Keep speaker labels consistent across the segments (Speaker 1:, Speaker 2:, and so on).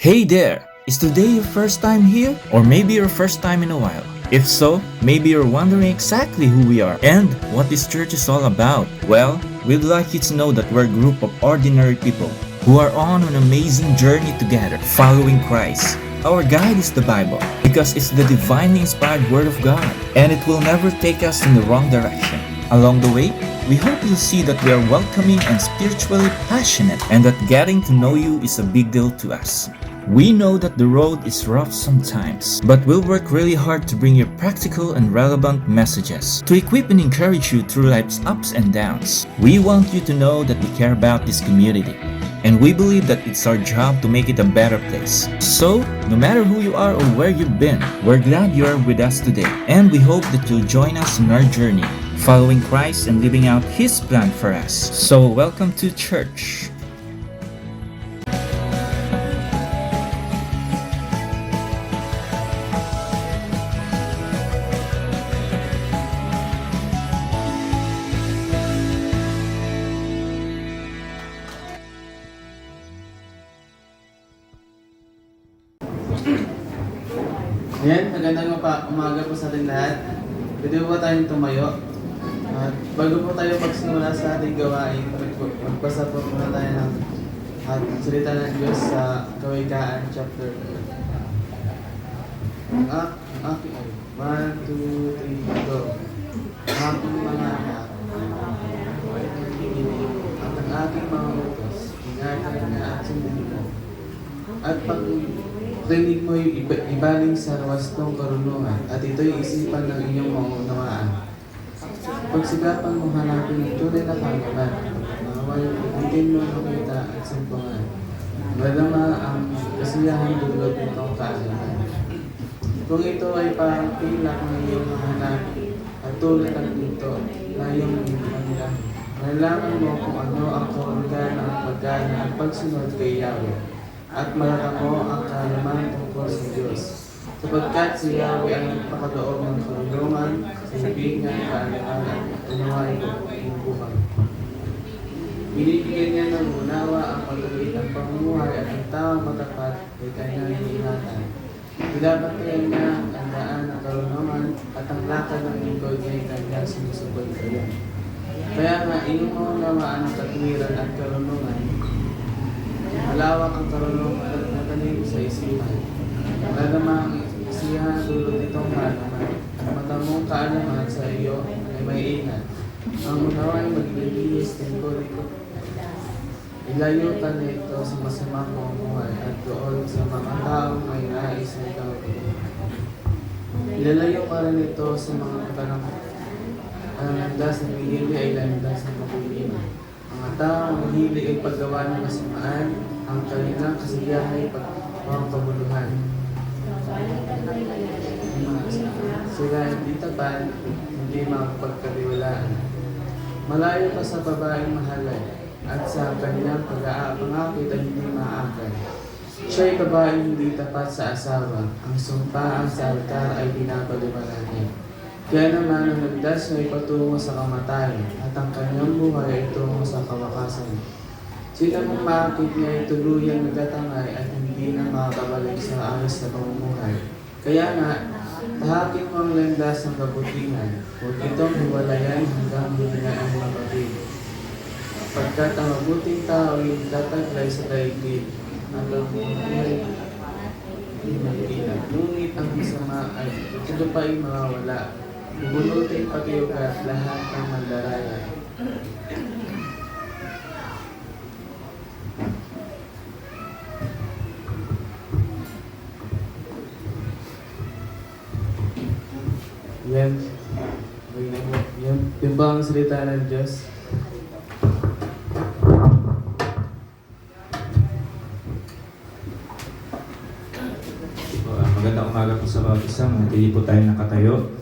Speaker 1: Hey there! Is today your first time here? Or maybe your first time in a while? If so, maybe you're wondering exactly who we are and what this church is all about. Well, we'd like you to know that we're a group of ordinary people who are on an amazing journey together, following Christ. Our guide is the Bible because it's the divinely inspired Word of God and it will never take us in the wrong direction. Along the way, we hope you'll see that we are welcoming and spiritually passionate and that getting to know you is a big deal to us. We know that the road is rough sometimes, but we'll work really hard to bring you practical and relevant messages to equip and encourage you through life's ups and downs. We want you to know that we care about this community, and we believe that it's our job to make it a better place. So, no matter who you are or where you've been, we're glad you are with us today, and we hope that you'll join us in our journey, following Christ and living out His plan for us. So, welcome to church.
Speaker 2: Ayan, magandang umaga po sa ating lahat. Pwede po tayong tumayo. At bago po tayo magsimula sa ating gawain, magbasa po muna tayo ng salita ng Diyos sa Kawikaan chapter 1, 2, 3, go. Ang aking mga anak, at ang aking mga utos, ingatan na at sundin mo. At pag rinig mo yung ibaling sa wastong karunungan at ito'y isipan ng iyong maunawaan. Pagsikapan mo hanapin ng tunay na kagaman, naway ibitin mo makita at sumpungan. Madama ang kasiyahan dulot nitong kaalaman. Kung ito ay parang pilak ng iyong hanapin at tulad ng dito na iyong manila, malalaman mo kung ano ang kaungan ng pagkana at pagsunod kay Yahweh. At malatamo ang kalaman tungkol sa Diyos. Sapagkat si Yahweh ang pakadoob ng karunungan, kaibigan, kaalaman at unawain ng buhay. Binibigyan niya ng unawa ang pagdalit ng pamumuhay at ang taong matapat ay kanyang iniingatan. Pinapatayan niya ang daan ng karunungan at ang lakad ng lingkod niya ay kanyang sinusubaybayan. Kaya nga, iyong maunawaan ang katwiran at karunungan. Malawak ang karunungan at matalim sa isipan. Malamang ang isihan dulot nitong kaalaman. Ang matamong kaalaman sa iyo ay may ingat. Ang unawa ay maglilihis ng ko. Ilayutan nito sa masamang pamumuhay at doon sa mga taong may nais na ikaw. Ilalayo ka rin ito sa mga katanang. Ang landas ng hihili ay landas ng kapiliman. Ang taong mahilig ay paggawa ng kasamaan, ang kanilang kasiyahan ay pagpapabuluhan. Sila hindi tapat, hindi makapagkatiwalaan. Malayo ka sa babaeng mahalay, at sa kanyang pag-aapangakit ay hindi maakal. Siya ay babaeng hindi tapat sa asawa, ang sumpaan sa altar ay pinapaliwanagan. Kaya naman ang landas niya ay patungo sa kamatayan at ang kanyang buhay ay tungo sa kawakasan. Sila mong maakit niya ay tuluyang nagtatangay at hindi na makakabalik sa ayos na pamumuhay. Kaya nga, tahakin mo ang landas ng kabutihan, huwag itong hiwalayan hanggang hindi na ang mapapig. Pagkat ang mabuting tao ay tataglay sa daigdig hanggang buhay ay magkita. Ngunit ang masama ay ito pa ay mawawala. Bubulutin pati ugat lahat ng mandaraya. Yan. Yan ba ang salita ng Diyos?
Speaker 1: Magandang umaga po sa bawat isa. Manatili po tayo nakatayo.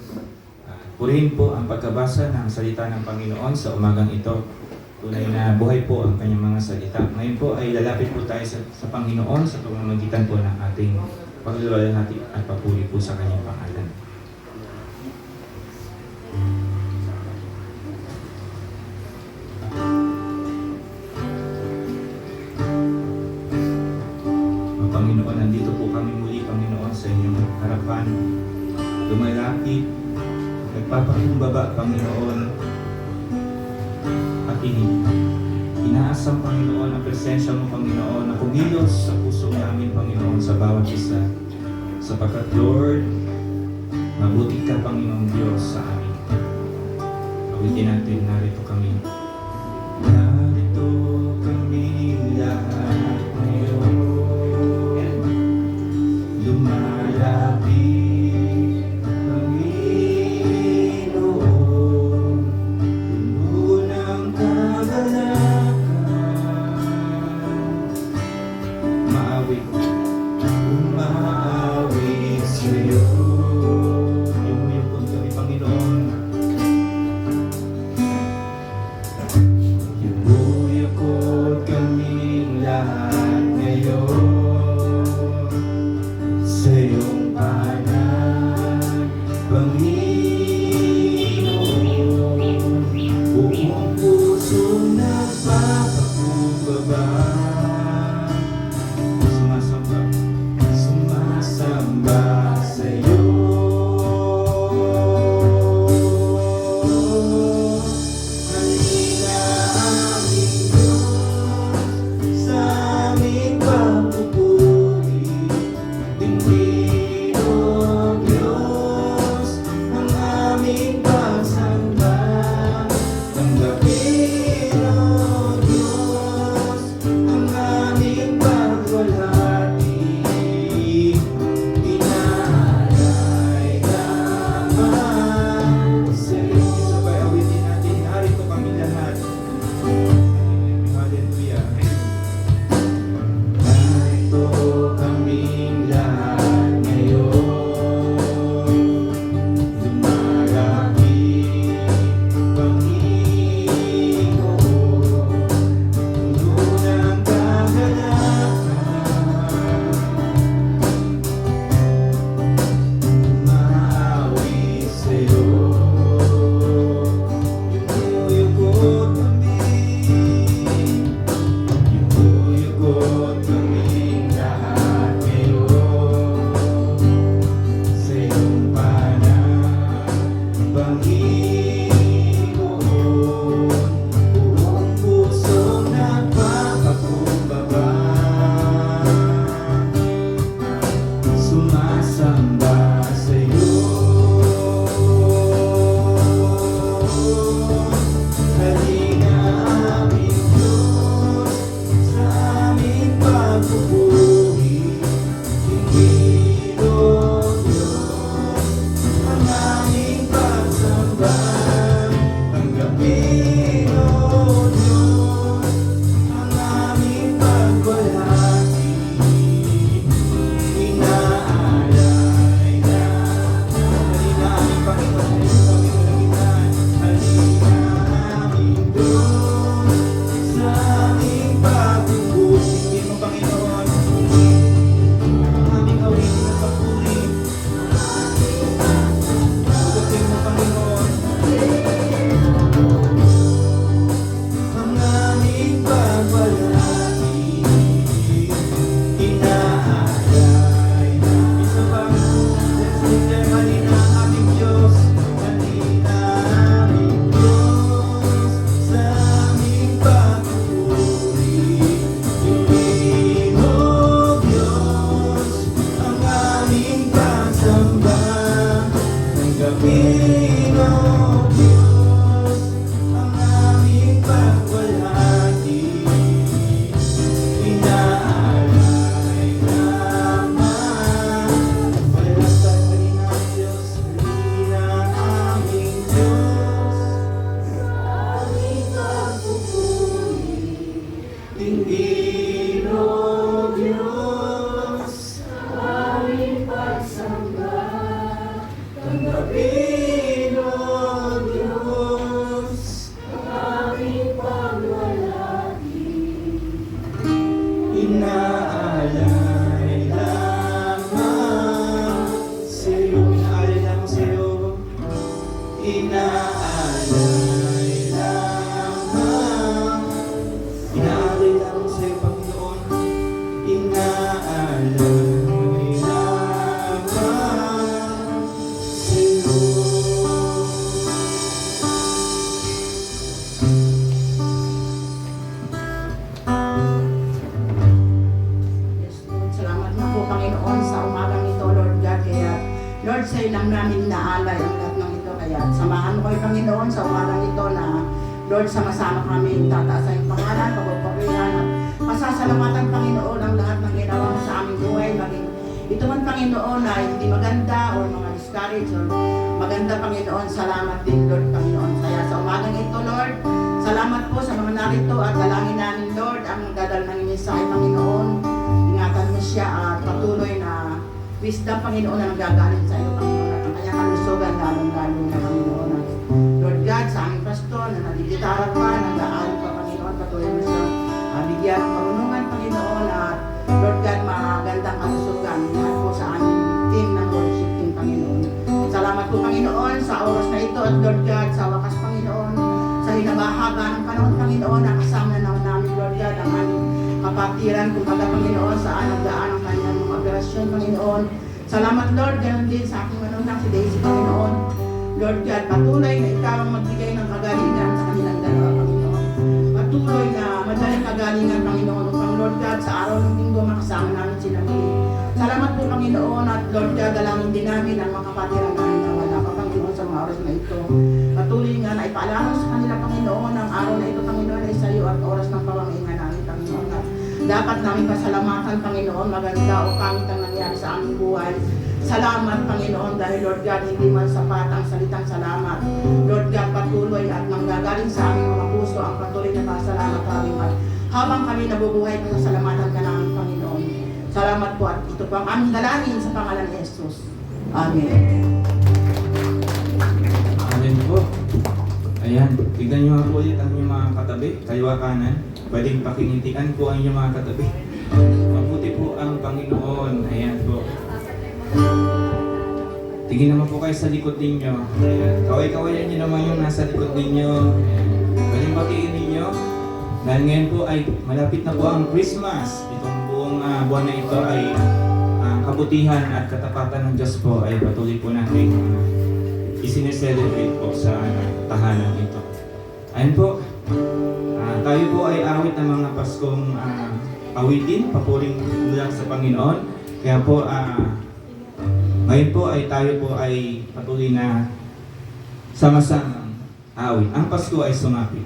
Speaker 1: Purihin po ang pagkabasa ng salita ng Panginoon sa umagang ito. Tunay na buhay po ang kanyang mga salita. Ngayon po ay lalapit po tayo sa Panginoon sa pamamagitan po ng ating pagluluwalhati at papuri po sa kanyang pangalan. Panginoon nandito po kami muli, Panginoon, sa inyong harapan. Lumalapit, nagpapakumbaba, Panginoon, at inaasam, Panginoon, ang presensya mo, Panginoon, na kumilos sa puso namin, Panginoon, sa bawat isa. Sapagkat, Lord, mabuti ka, Panginoon Diyos, sa amin. Awitin natin, narito kami. Narito kami lahat ngayon. Lumalapit, Panginoon, puno ng kagalakan. Maawit, umaawit sa'yo. Yung kami, Panginoon.
Speaker 3: Lord, sama-sama kami tataas sa iyong pangalan, pagpapurihan at masasalamatan, Panginoon, ang lahat ng ginawa mo sa aming buhay, maging ito man, Panginoon, na hindi maganda o mga discourage or maganda, Panginoon, salamat din, Lord, Panginoon. Kaya sa umagang ito, Lord, salamat po sa mga narito at dalangin namin, Lord, ang dadal ng mensahe, Panginoon. Ingatan mo siya at patuloy na wisdom, Panginoon, na nagagaling sa iyo, Panginoon, at ang kanyang kalusugan, lalong-lalo na, Panginoon. Lord God, sa aming pastor na nagigitaran pa, nag-aaral pa, Panginoon, patuloy mo siya bigyan ng karunungan, Panginoon, at Lord God, magandang kalusugan lahat po sa aming team ng worship team, Panginoon. Salamat po, Panginoon, sa oras na ito at Lord God, sa wakas, Panginoon, sa hinabahaba ng panahon, Panginoon, nakasama na namin, Lord God, ang aming kapatiran, kumbaga, Panginoon, saan nagdaan ang kanyang mga operasyon, Panginoon. Salamat, Lord, ganun din sa aking manulang si Daisy, Panginoon. Lord God, patuloy na ikaw ang magbigay ng kagalingan sa kanilang dalawa, Panginoon. Patuloy na madaling kagalingan, Panginoon, upang Lord God, sa araw ng linggo makasama namin sila muli. Salamat po, Panginoon, at Lord God, dalangin din namin ang mga kapatiran namin na wala pa, Panginoon, sa mga oras na ito. Patuloy nga na ipaalala sa kanila, Panginoon, ang araw na ito, Panginoon, ay sa iyo at oras ng pamamahinga namin, Panginoon. At dapat namin pasalamatan, Panginoon, maganda o pangit ang nangyari sa aming buhay. Salamat, Panginoon, dahil Lord God, hindi man sapat ang salitang salamat. Lord God, patuloy at manggagaling sa aming mga puso ang patuloy na pasalamat namin at habang kami nabubuhay, pasasalamatan ka namin, Panginoon. Salamat po at ito po ang aming dalangin sa pangalan ni Jesus. Amen.
Speaker 1: Amen po. Ayan, tignan nyo nga po ulit ang inyong mga katabi, kaliwa kanan. Pwedeng pakinitikan po ang inyong mga katabi. Mabuti po ang Panginoon. Ayan po. Tingin naman po kayo sa likod ninyo. Ayan. Kaway-kawayan nyo naman yung nasa likod ninyo. Galing batiin ninyo. Dahil ngayon po ay malapit na po ang Christmas. Itong buong buwan na ito ay kabutihan at katapatan ng Diyos po ay patuloy po natin isineselebrate po sa tahanan ito. Ayun po, tayo po ay awit ng mga Paskong awitin, papuring lang sa Panginoon. Kaya po, ngayon po ay tayo po ay patuloy na sama-sama awit. Ang Pasko ay sumapit.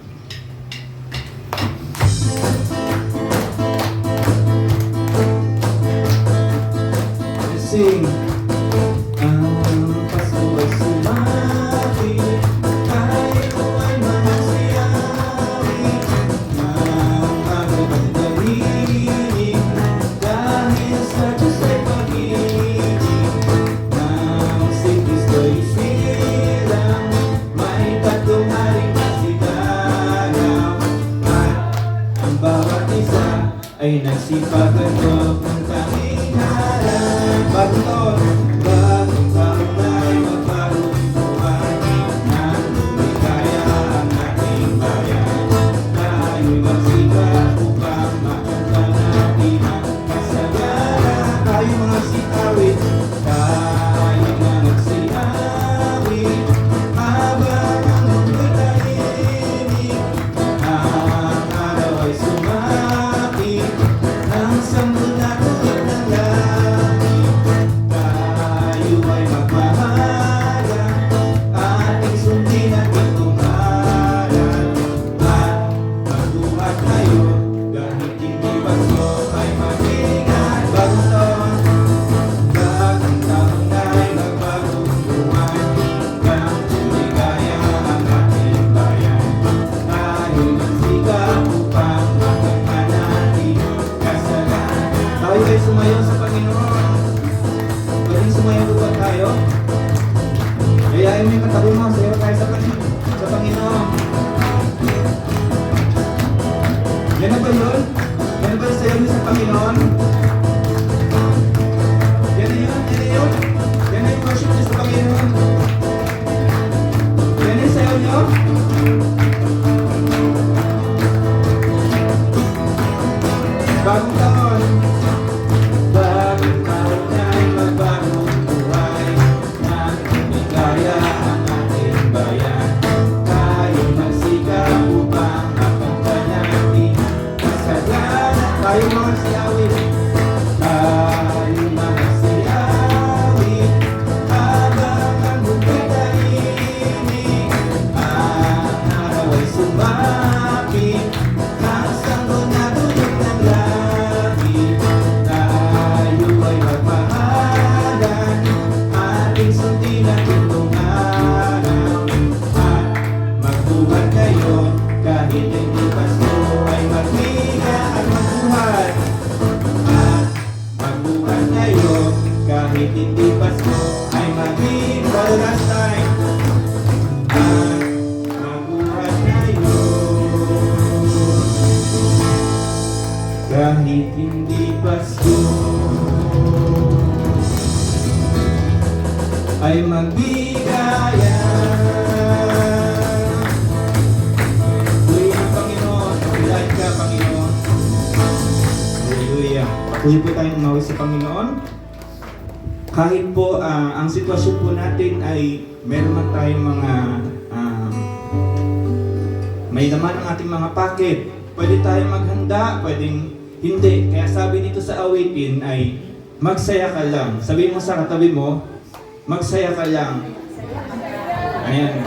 Speaker 1: Let's sing. Ang Pasko ay sumapit, tayo ay mamasayawi. Ang araw ay dalinig, dahil sa Diyos ay pag-ibig. Nang si Kristo'y silang, may tatlong haring masigalaw. At ang bawat isa ay nagsipagandog ng tanging harap. Bagong taon na'y magbago'y buhay, nang lumikaya ang ating bayan. Tayo'y magsikap upang makanta natin ang kasagaran. Tayo'y mga sikawit, tayo'y mga siawit, habang ang mundo'y tahimik. Ang araw ay sumapit, ang sanggol na tulad ng langit. Tayo ay magmahalan, ating sundin at itumaran. At magbuhat tayo, kahit hindi Pasko ay mag-ingat. Bagong taon na'y magbagong buhay, nang tuligaya ang ating bayan. Tayo'y magsikap upang makanta natin ang kasalanan. Tayo ay sumayaw sa Panginoon. Pwedeng sumayaw ba tayo? Kayain mo yung katabi mo, sayaw tayo sa Panginoon. Yan na ba yun? Yan na ba yung sayaw niyo sa Panginoon? Yan na yun, yan na yun. Yan na yung worship niyo sa Panginoon. Yan na yung sayaw niyo. Bagong taon. Bagong taon na'y magbagong buhay, nang lumikaya ang ating bayan. Tayo'y magsikap upang makanta natin ang kasalanan. Tayo'y mga siyawin,
Speaker 2: kahit hindi Pasko ay magbigaya. Patuloy ang Panginoon, paglain ka Panginoon. Hallelujah. Patuloy po tayong umawi sa Panginoon. Kahit po ang sitwasyon po natin ay meron man tayong mga may laman ang ating mga packet. Pwede tayong maghanda, pwedeng hindi. Kaya sabi dito sa awitin ay magsaya ka lang. Sabi mo sa katabi mo, magsaya ka lang. Ayan.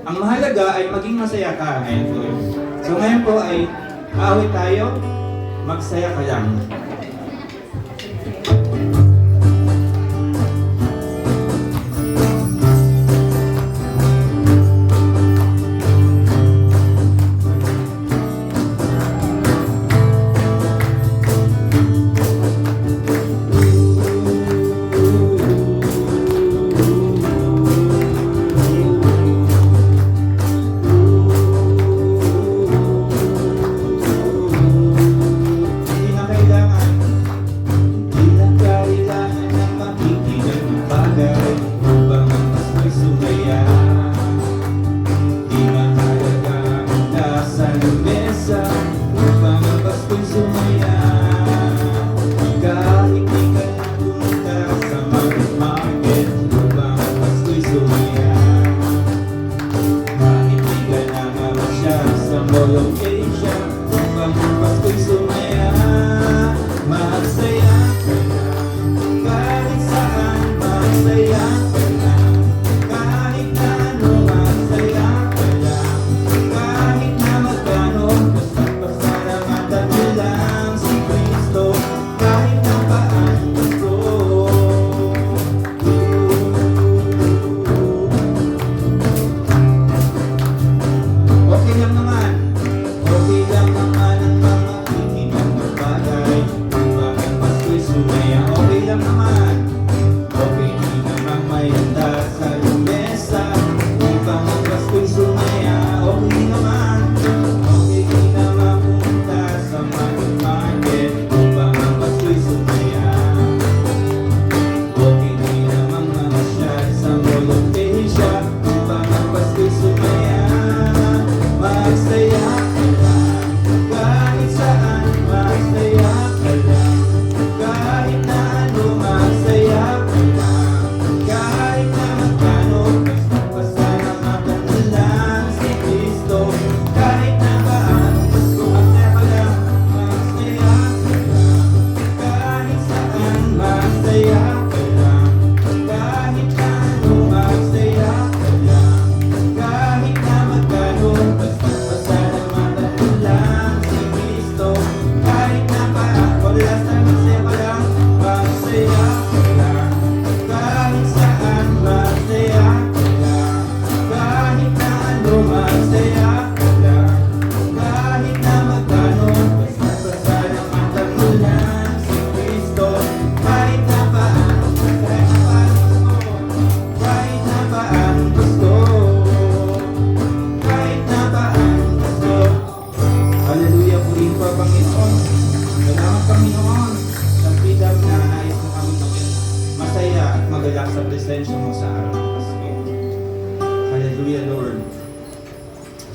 Speaker 2: Ang mahalaga ay maging masaya ka. Ayan po. So ngayon po ay aawit tayo, magsaya ka lang.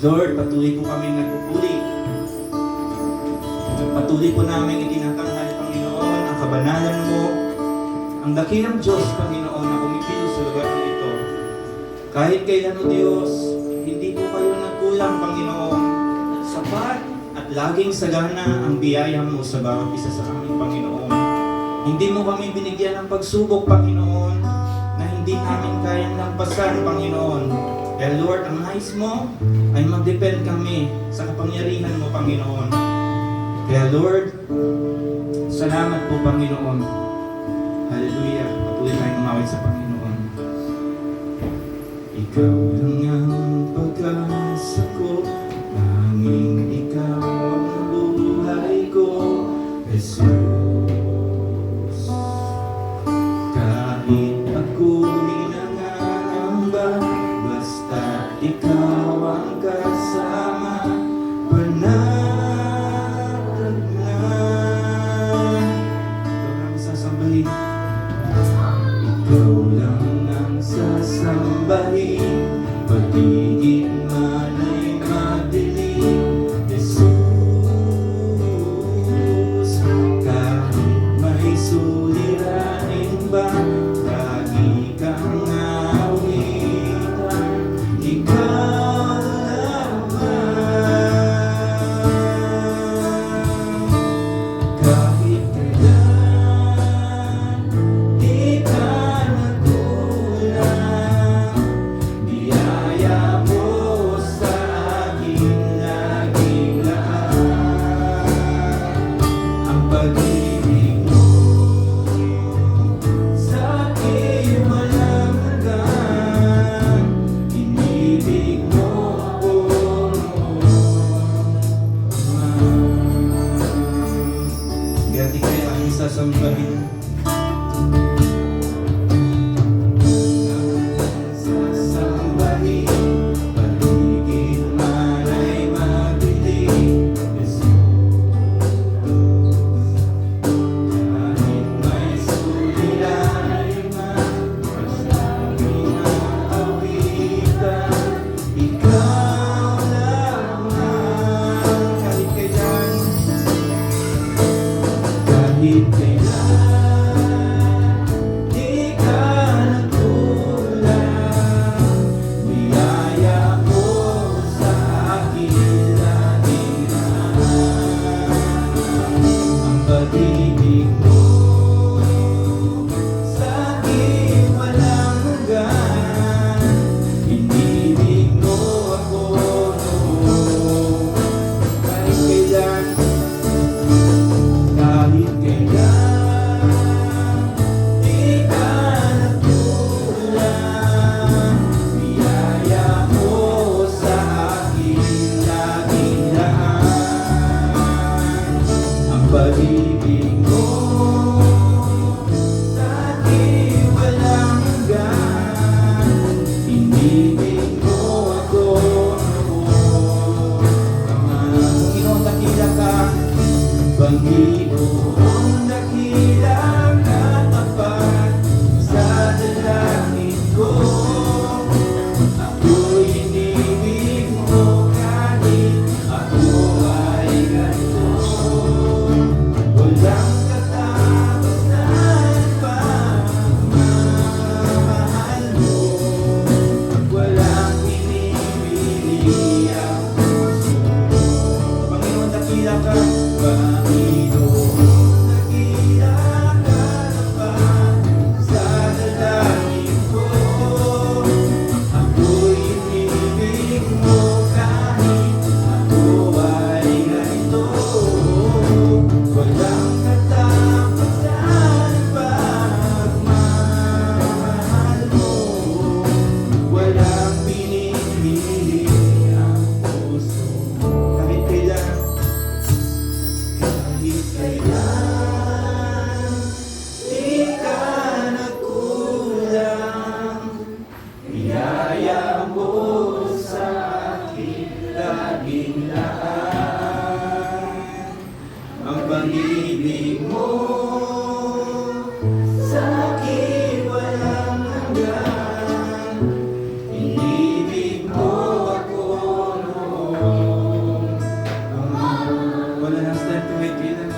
Speaker 4: Lord, patuloy po kami nagpupuli. Patuloy po namin itinatanghal, Panginoon, ang kabanalan mo, ang dakilang Diyos, Panginoon, na pumipilo sa lugar na ito. Kahit kailan, O Diyos, hindi po kayo nagkulang, Panginoon. Sapat at laging sagana ang biyaya mo sa bawat isa sa aming Panginoon. Hindi mo kami binigyan ng pagsubok, Panginoon, na hindi namin kayang lampasan, Panginoon. Kaya Lord, ang nais mo ay mag-depend kami sa kapangyarihan mo, Panginoon. Kaya Lord, salamat po, Panginoon. Hallelujah. Patuloy tayong umawit sa Panginoon. Ikaw lang ang pag-asa ko, tanging ikaw ang buhay ko, Jesus. Kahit ako'y nangangamba, basta ikaw ang kasama, panatag na sasambahin. Sasambahin, paligid man ay madilim. Kahit may suliranin man, basta pinaawitan, ikaw lamang. Kahit kailan, kahit kailan, di ka nagkulang. Biyaya mo sa akin laging ang pag-ibig mo sa akin walang hanggan. Inibig mo ako noon. Kahit kailan, kahit kailan, di ka nagkulang. Biyaya mo sa akin laging ang pag-ibig mo sa akin walang hanggan. Inibig mo ako noon. Panginoon, dakila ka. Panginoon, dakila ka tapat sa dalangin ko. Ako'y inibig mo kahit ako ay ganito. Walang katapusan pagmamahal mo. Walang pinipili ang puso. Panginoon, dakila ka. Panginoon, dakila ka tapat sa dalangin ko. Ako'y inibig mo kahit ako ay ganito. Walang katapusan pagmamahal mo. Walang pinipili ang puso. Kahit kailan, kahit kailan, di ka nagkulang. Biyaya mo sa akin laging ang pag-ibig mo sa akin walang hanggan. Inibig mo ako noon. Wala nang stand to wait kailan.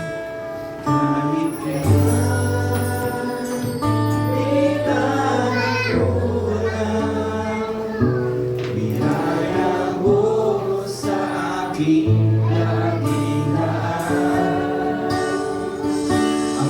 Speaker 4: Kahit kailan, di ka nagkulang. Biyaya mo sa akin laging ang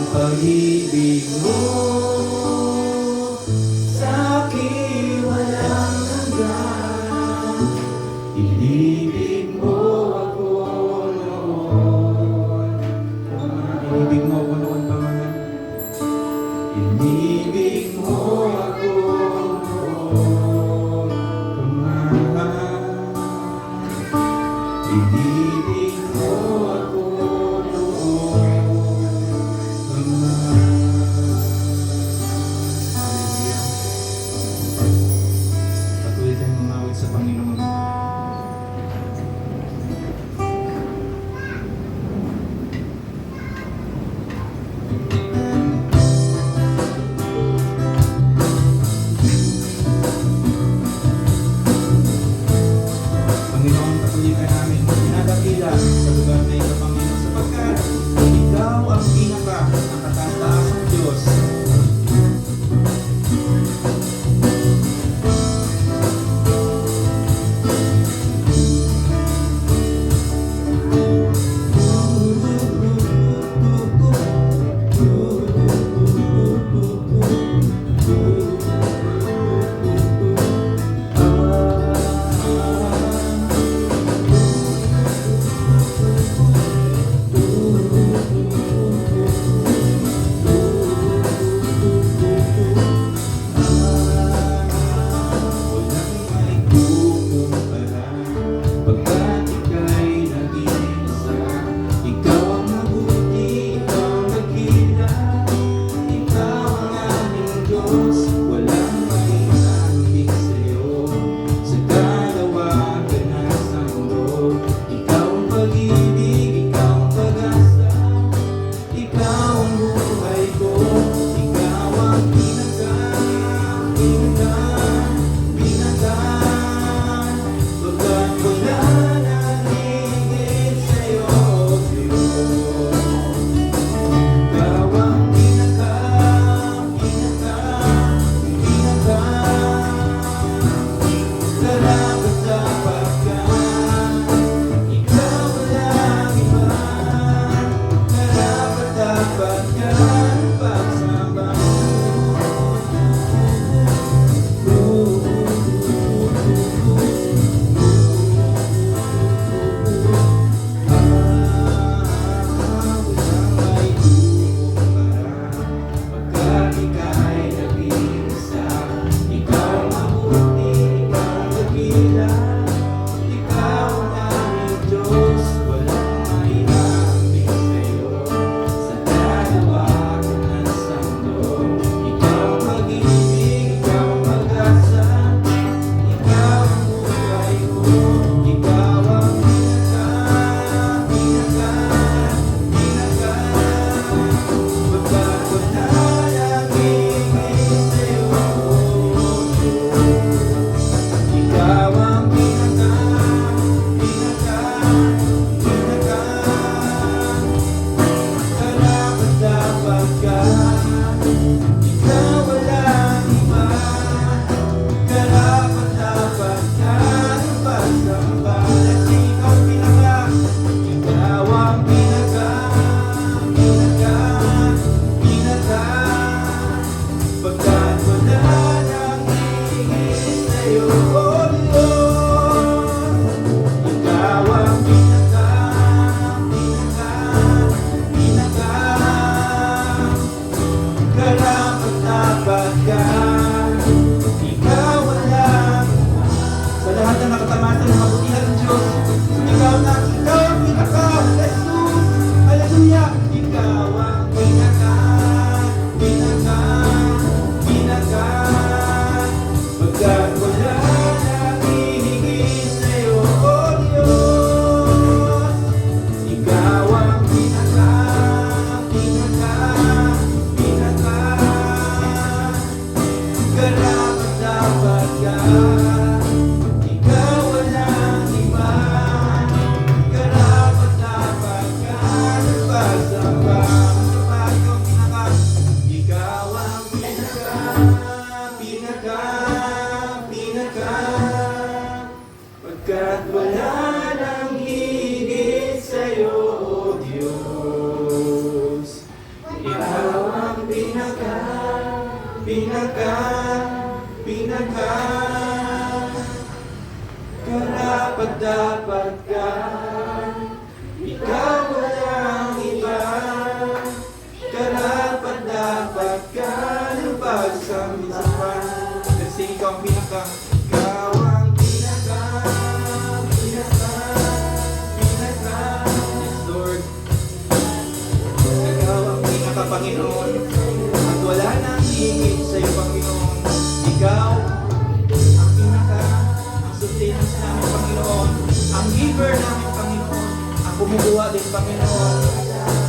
Speaker 4: luha din, Panginoon.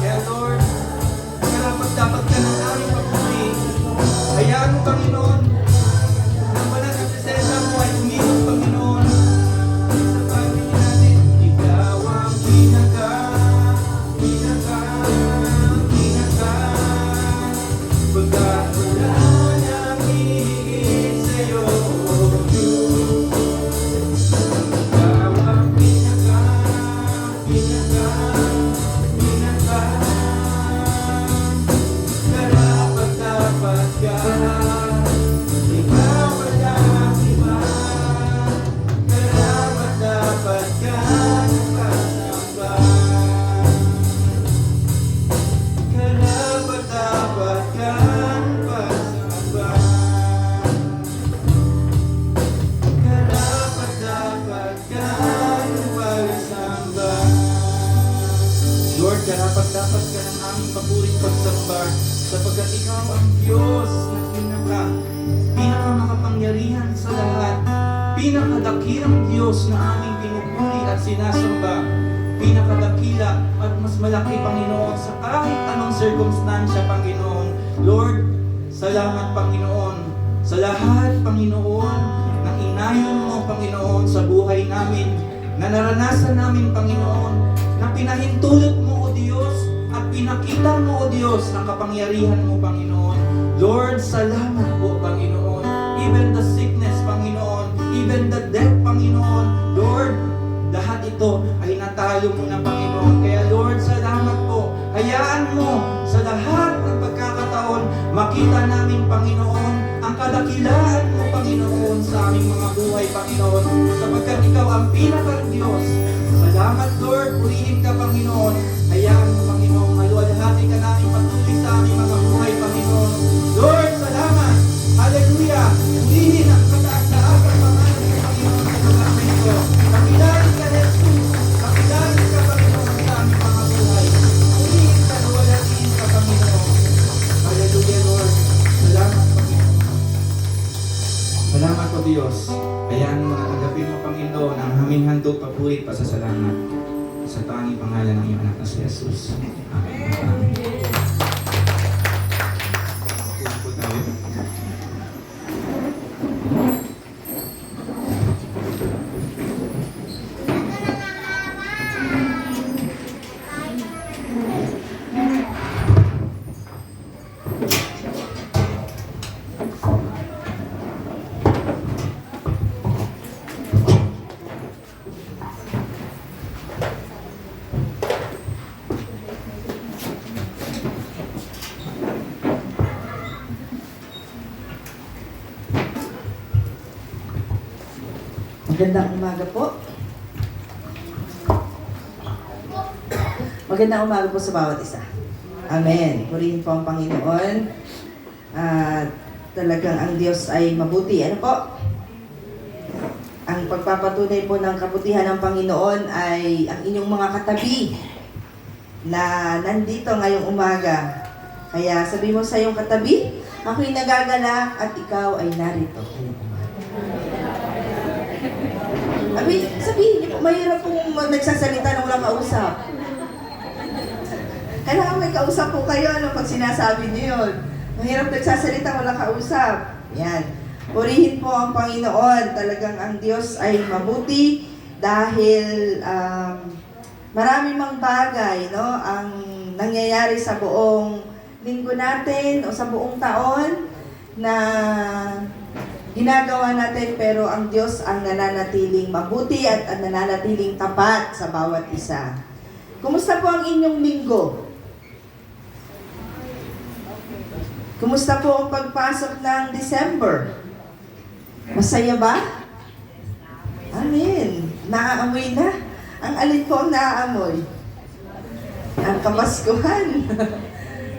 Speaker 4: Kaya Lord, dapat ka ng aming papuri. Hayaan mo, Panginoon, ang banal na presensya mo ay umikot, Panginoon. Sa pagpili natin, ikaw ang pinaka, pagkat wala nang hihigit sa'yo. Ikaw ang pinaka, karapat-dapat ka. Ikaw walang iba, karapat-dapat ka pasamba. Karapat-dapat ka pasamba. Karapat-dapat ka pagsamba. Lord, karapat-dapat ka ng aming papuring pagsamba, sapagkat ikaw ang Diyos na pinakamakapangyarihan sa lahat, pinakadakilang Diyos na aming pinupuri at sinasamba, pinakadakila at mas malaki, Panginoon, sa kahit anong circumstansya, Panginoon. Lord, salamat, Panginoon, sa lahat, Panginoon, ng inayon mo, Panginoon, sa buhay namin, na naranasan namin, Panginoon, na pinahintulot mo, O Diyos, at pinakita mo, O Diyos, ang kapangyarihan mo, Panginoon. Lord, salamat po, Panginoon. Even the sickness, Panginoon, even the death, Panginoon, Lord, lahat ito ay natalo mo na, Panginoon. Kaya Lord, salamat po. Hayaan mo sa lahat ng pagkakataon, makita namin, Panginoon, ang kadakilaan mo, Panginoon, sa aming mga buhay, Panginoon, sapagkat ikaw ang pinakang Diyos. Salamat, Lord. Purihin ka, Panginoon. Hayaan mo, Panginoon, maluwalhati ka namin patuloy sa aming mga buhay, Panginoon. Lord, salamat. Hallelujah. Purihin ang kataas-taas ang pangalan ng Panginoon sa lugar na ito. Kakilala ka, Jesus. Kakilala ka, Panginoon, sa aming mga buhay. Purihin ka, luwalhatiin ka, Panginoon. Hallelujah, Lord. Salamat, Panginoon. Salamat, O Diyos. Hayaan mo na tanggapin mo, Panginoon, ang aming handog, papuri, pasasalamat sa tanging pangalan ng iyong anak na si Jesus. Amen. Amen. Pupo tayo.
Speaker 3: Magandang umaga po. Magandang umaga po sa bawat isa. Amen. Purihin po ang Panginoon. Talagang ang Diyos ay mabuti. Ano po? Ang pagpapatunay po ng kabutihan ng Panginoon ay ang inyong mga katabi na nandito ngayong umaga. Kaya sabi mo sa iyong katabi, ako'y nagagalak at ikaw ay narito ngayong umaga. Sabihin niyo po, mahirap pong nagsasalita nang walang kausap. Kailangan may kausap po kayo pag sinasabi niyo yun. Mahirap nagsasalita walang kausap. Yan. Purihin po ang Panginoon. Talagang ang Diyos ay mabuti dahil marami mang bagay ang nangyayari sa buong linggo natin o sa buong taon na ginagawa natin, pero ang Diyos ang nananatiling mabuti at ang nananatiling tapat sa bawat isa. Kumusta po ang inyong linggo? Kumusta po ang pagpasok ng December? Masaya ba? Amen. Naaamoy na. Ang alin po ang naaamoy? Ang Kapaskuhan.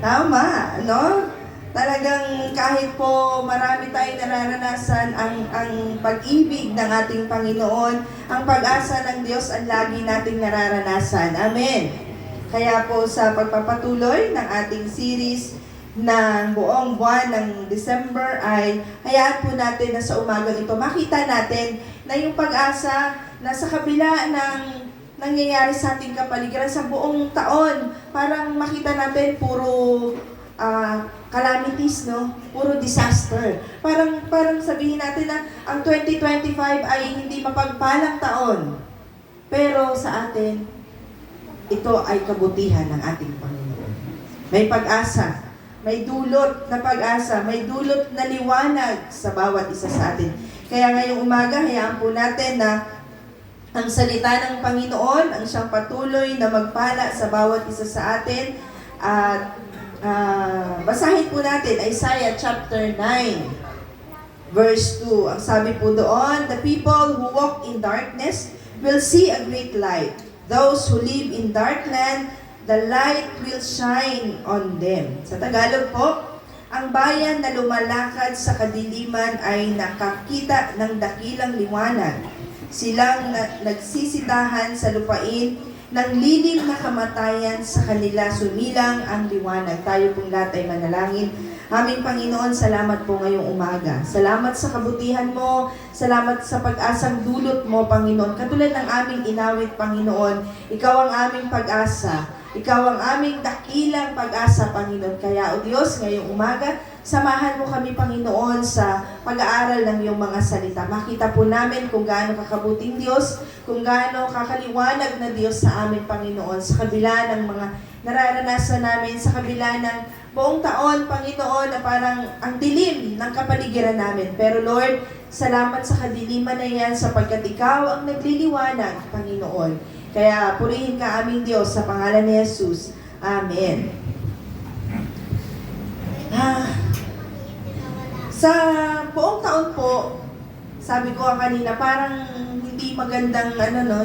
Speaker 3: Tama, no? Talagang kahit po marami tayong nararanasan ang pag-ibig ng ating Panginoon, ang pag-asa ng Diyos ang lagi nating nararanasan. Amen. Kaya po sa pagpapatuloy ng ating series ng buong buwan ng December ay hayaan po natin na sa umagang ito makita natin na yung pag-asa na sa kabila ng
Speaker 5: nangyayari sa ating kapaligiran sa buong taon. Parang makita natin puro calamities, no? Puro disaster. Parang sabihin natin na ang 2025 ay hindi mapagpalang taon. Pero sa atin, ito ay kabutihan ng ating Panginoon. May pag-asa, may dulot na pag-asa, may dulot na liwanag sa bawat isa sa atin. Kaya ngayong umaga, hayaan po natin na ang salita ng Panginoon ang siyang patuloy na magpala sa bawat isa sa atin. At basahin po natin Isaiah chapter 9, verse 2. Ang sabi po doon, "The people who walk in darkness will see a great light. Those who live in dark land, the light will shine on them." Sa Tagalog po, ang bayan na lumalakad sa kadiliman ay nakakita ng dakilang liwanag. Silang nagsisitahan sa lupain ng lilim na kamatayan, sa kanila sumilang ang liwanag. Tayo pong lahat ay manalangin. Aming Panginoon, salamat po ngayong umaga. Salamat sa kabutihan mo, salamat sa pag-asang dulot mo, Panginoon. Katulad ng aming inawit, Panginoon, ikaw ang aming pag-asa. Ikaw ang aming dakilang pag-asa, Panginoon. Kaya, O Diyos, ngayong umaga, samahan mo kami, Panginoon, sa pag-aaral ng iyong mga salita. Makita po namin kung gaano kakabuting Diyos, kung gaano kakaliwanag na Diyos sa amin, Panginoon, sa kabila ng mga nararanasan namin, sa kabila ng buong taon, Panginoon, na parang ang dilim ng kapaligiran namin. Pero Lord, salamat sa kadiliman na yan sapagkat ikaw ang nagliliwanag, Panginoon. Kaya purihin ka aming Diyos sa pangalan ni Jesus. Amen. Sa buong taon po, sabi ko kanina, parang hindi magandang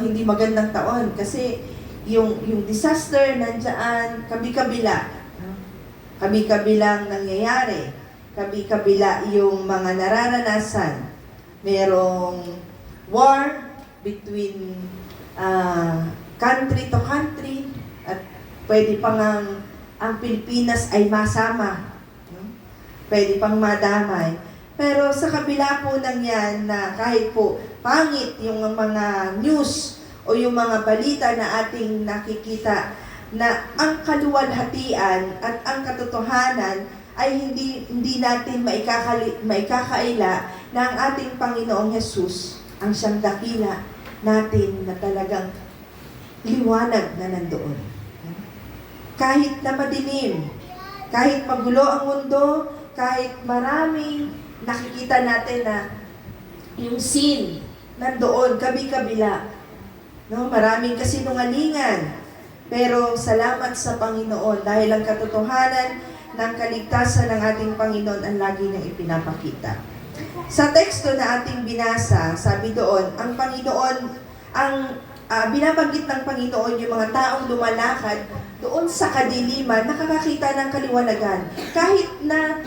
Speaker 5: hindi magandang taon kasi yung disaster nandiyan, kabi-kabila. Kabi-kabilang nangyayari. Kabi-kabila yung mga nararanasan. Merong war between country to country, at pwede pang ang Pilipinas ay masama. Pwede pang madamay. Pero sa kabila po ng yan, na kahit po pangit yung mga news o yung mga balita na ating nakikita, na ang kaluwalhatian at ang katotohanan ay hindi natin maikakaila na ang ating Panginoong Hesus ang siyang dakila natin na talagang liwanag na nandoon. Kahit na madilim, kahit magulo ang mundo, kahit maraming nakikita natin na yung sin nandoon, kabi-kabila. No? Maraming kasinungalingan. Pero salamat sa Panginoon dahil ang katotohanan ng kaligtasan ng ating Panginoon ang lagi niyang ipinapakita. Sa teksto na ating binasa, sabi doon, ang Panginoon, binabanggit ng Panginoon yung mga taong lumalakad doon sa kadiliman, nakakakita ng kaliwanagan. Kahit na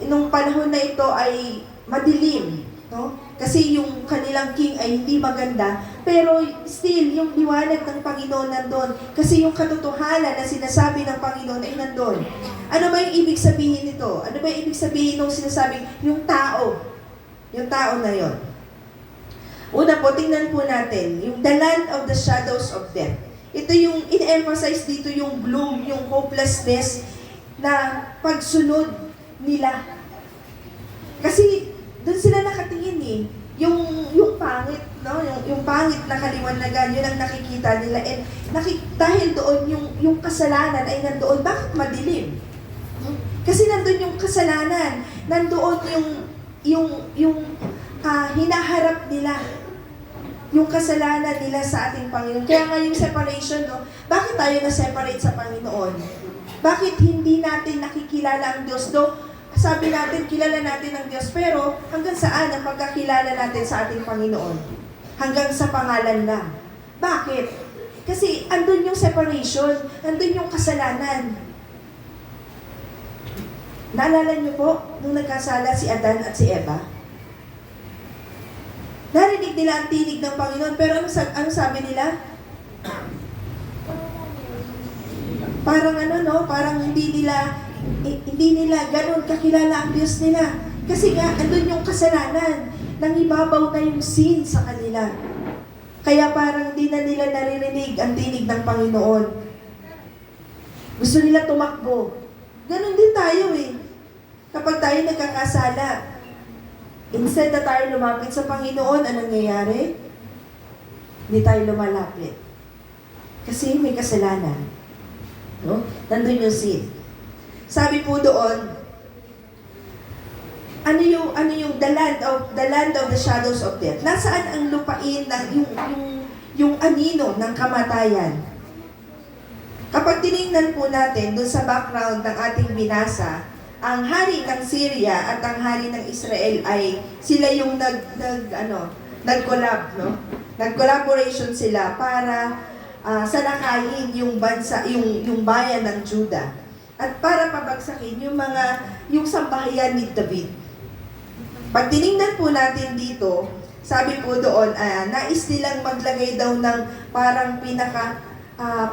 Speaker 5: nung panahon na ito ay madilim, no? Kasi yung kanilang king ay hindi maganda, pero still, yung liwanag ng Panginoon nandun. Kasi yung katotohanan na sinasabi ng Panginoon ay nandun. Ano ba yung ibig sabihin nito? Ano ba yung ibig sabihin nung sinasabing yung tao? Yung tao na yon. Una po, tingnan po natin, yung the land of the shadows of death. Ito yung in-emphasize dito yung gloom, yung hopelessness na pagsunod nila. Kasi doon sila nakatingin eh. Yung pangit, no? Yung pangit na kaliwanagan, yun ang nakikita nila. And dahil doon, yung kasalanan ay nandoon. Bakit madilim? Kasi nandoon yung kasalanan. Nandoon yung hinaharap nila. Yung kasalanan nila sa ating Panginoon. Kaya nga yung separation, no? Bakit tayo na-separate sa Panginoon? Bakit hindi natin nakikilala ang Diyos? Sabi natin, kilala natin ang Diyos, pero hanggang saan ang pagkakilala natin sa ating Panginoon? Hanggang sa pangalan lang. Bakit? Kasi andun yung separation, andun yung kasalanan. Naalala niyo po, nung nagkasala si Adan at si Eva? Narinig nila ang tinig ng Panginoon, pero ano sabi nila? Parang parang hindi nila ganun kakilala ang Diyos nila. Kasi nga, andun yung kasalanan. Nangibabaw na yung sin sa kanila. Kaya parang di na nila naririnig ang tinig ng Panginoon. Gusto nila tumakbo. Ganon din tayo eh. Kapag tayo nagkakasala, instead na tayo lumapit sa Panginoon, anong nangyayari? Hindi tayo lumalapit. Kasi may kasalanan. No? Nandun yung sin. Sabi po doon, ano yung the land of the shadows of death. Nasaan ang lupain ng yung anino ng kamatayan? Kapag tiningnan po natin doon sa background ng ating binasa, ang hari ng Syria at ang hari ng Israel ay sila yung nag-collab, no? Nag-collaboration sila para salakayin yung bansa, yung bayan ng Judah. At para pabagsakin yung sambahayan ni David. Pag tiningnan po natin dito, sabi po doon, nais nilang maglagay daw ng parang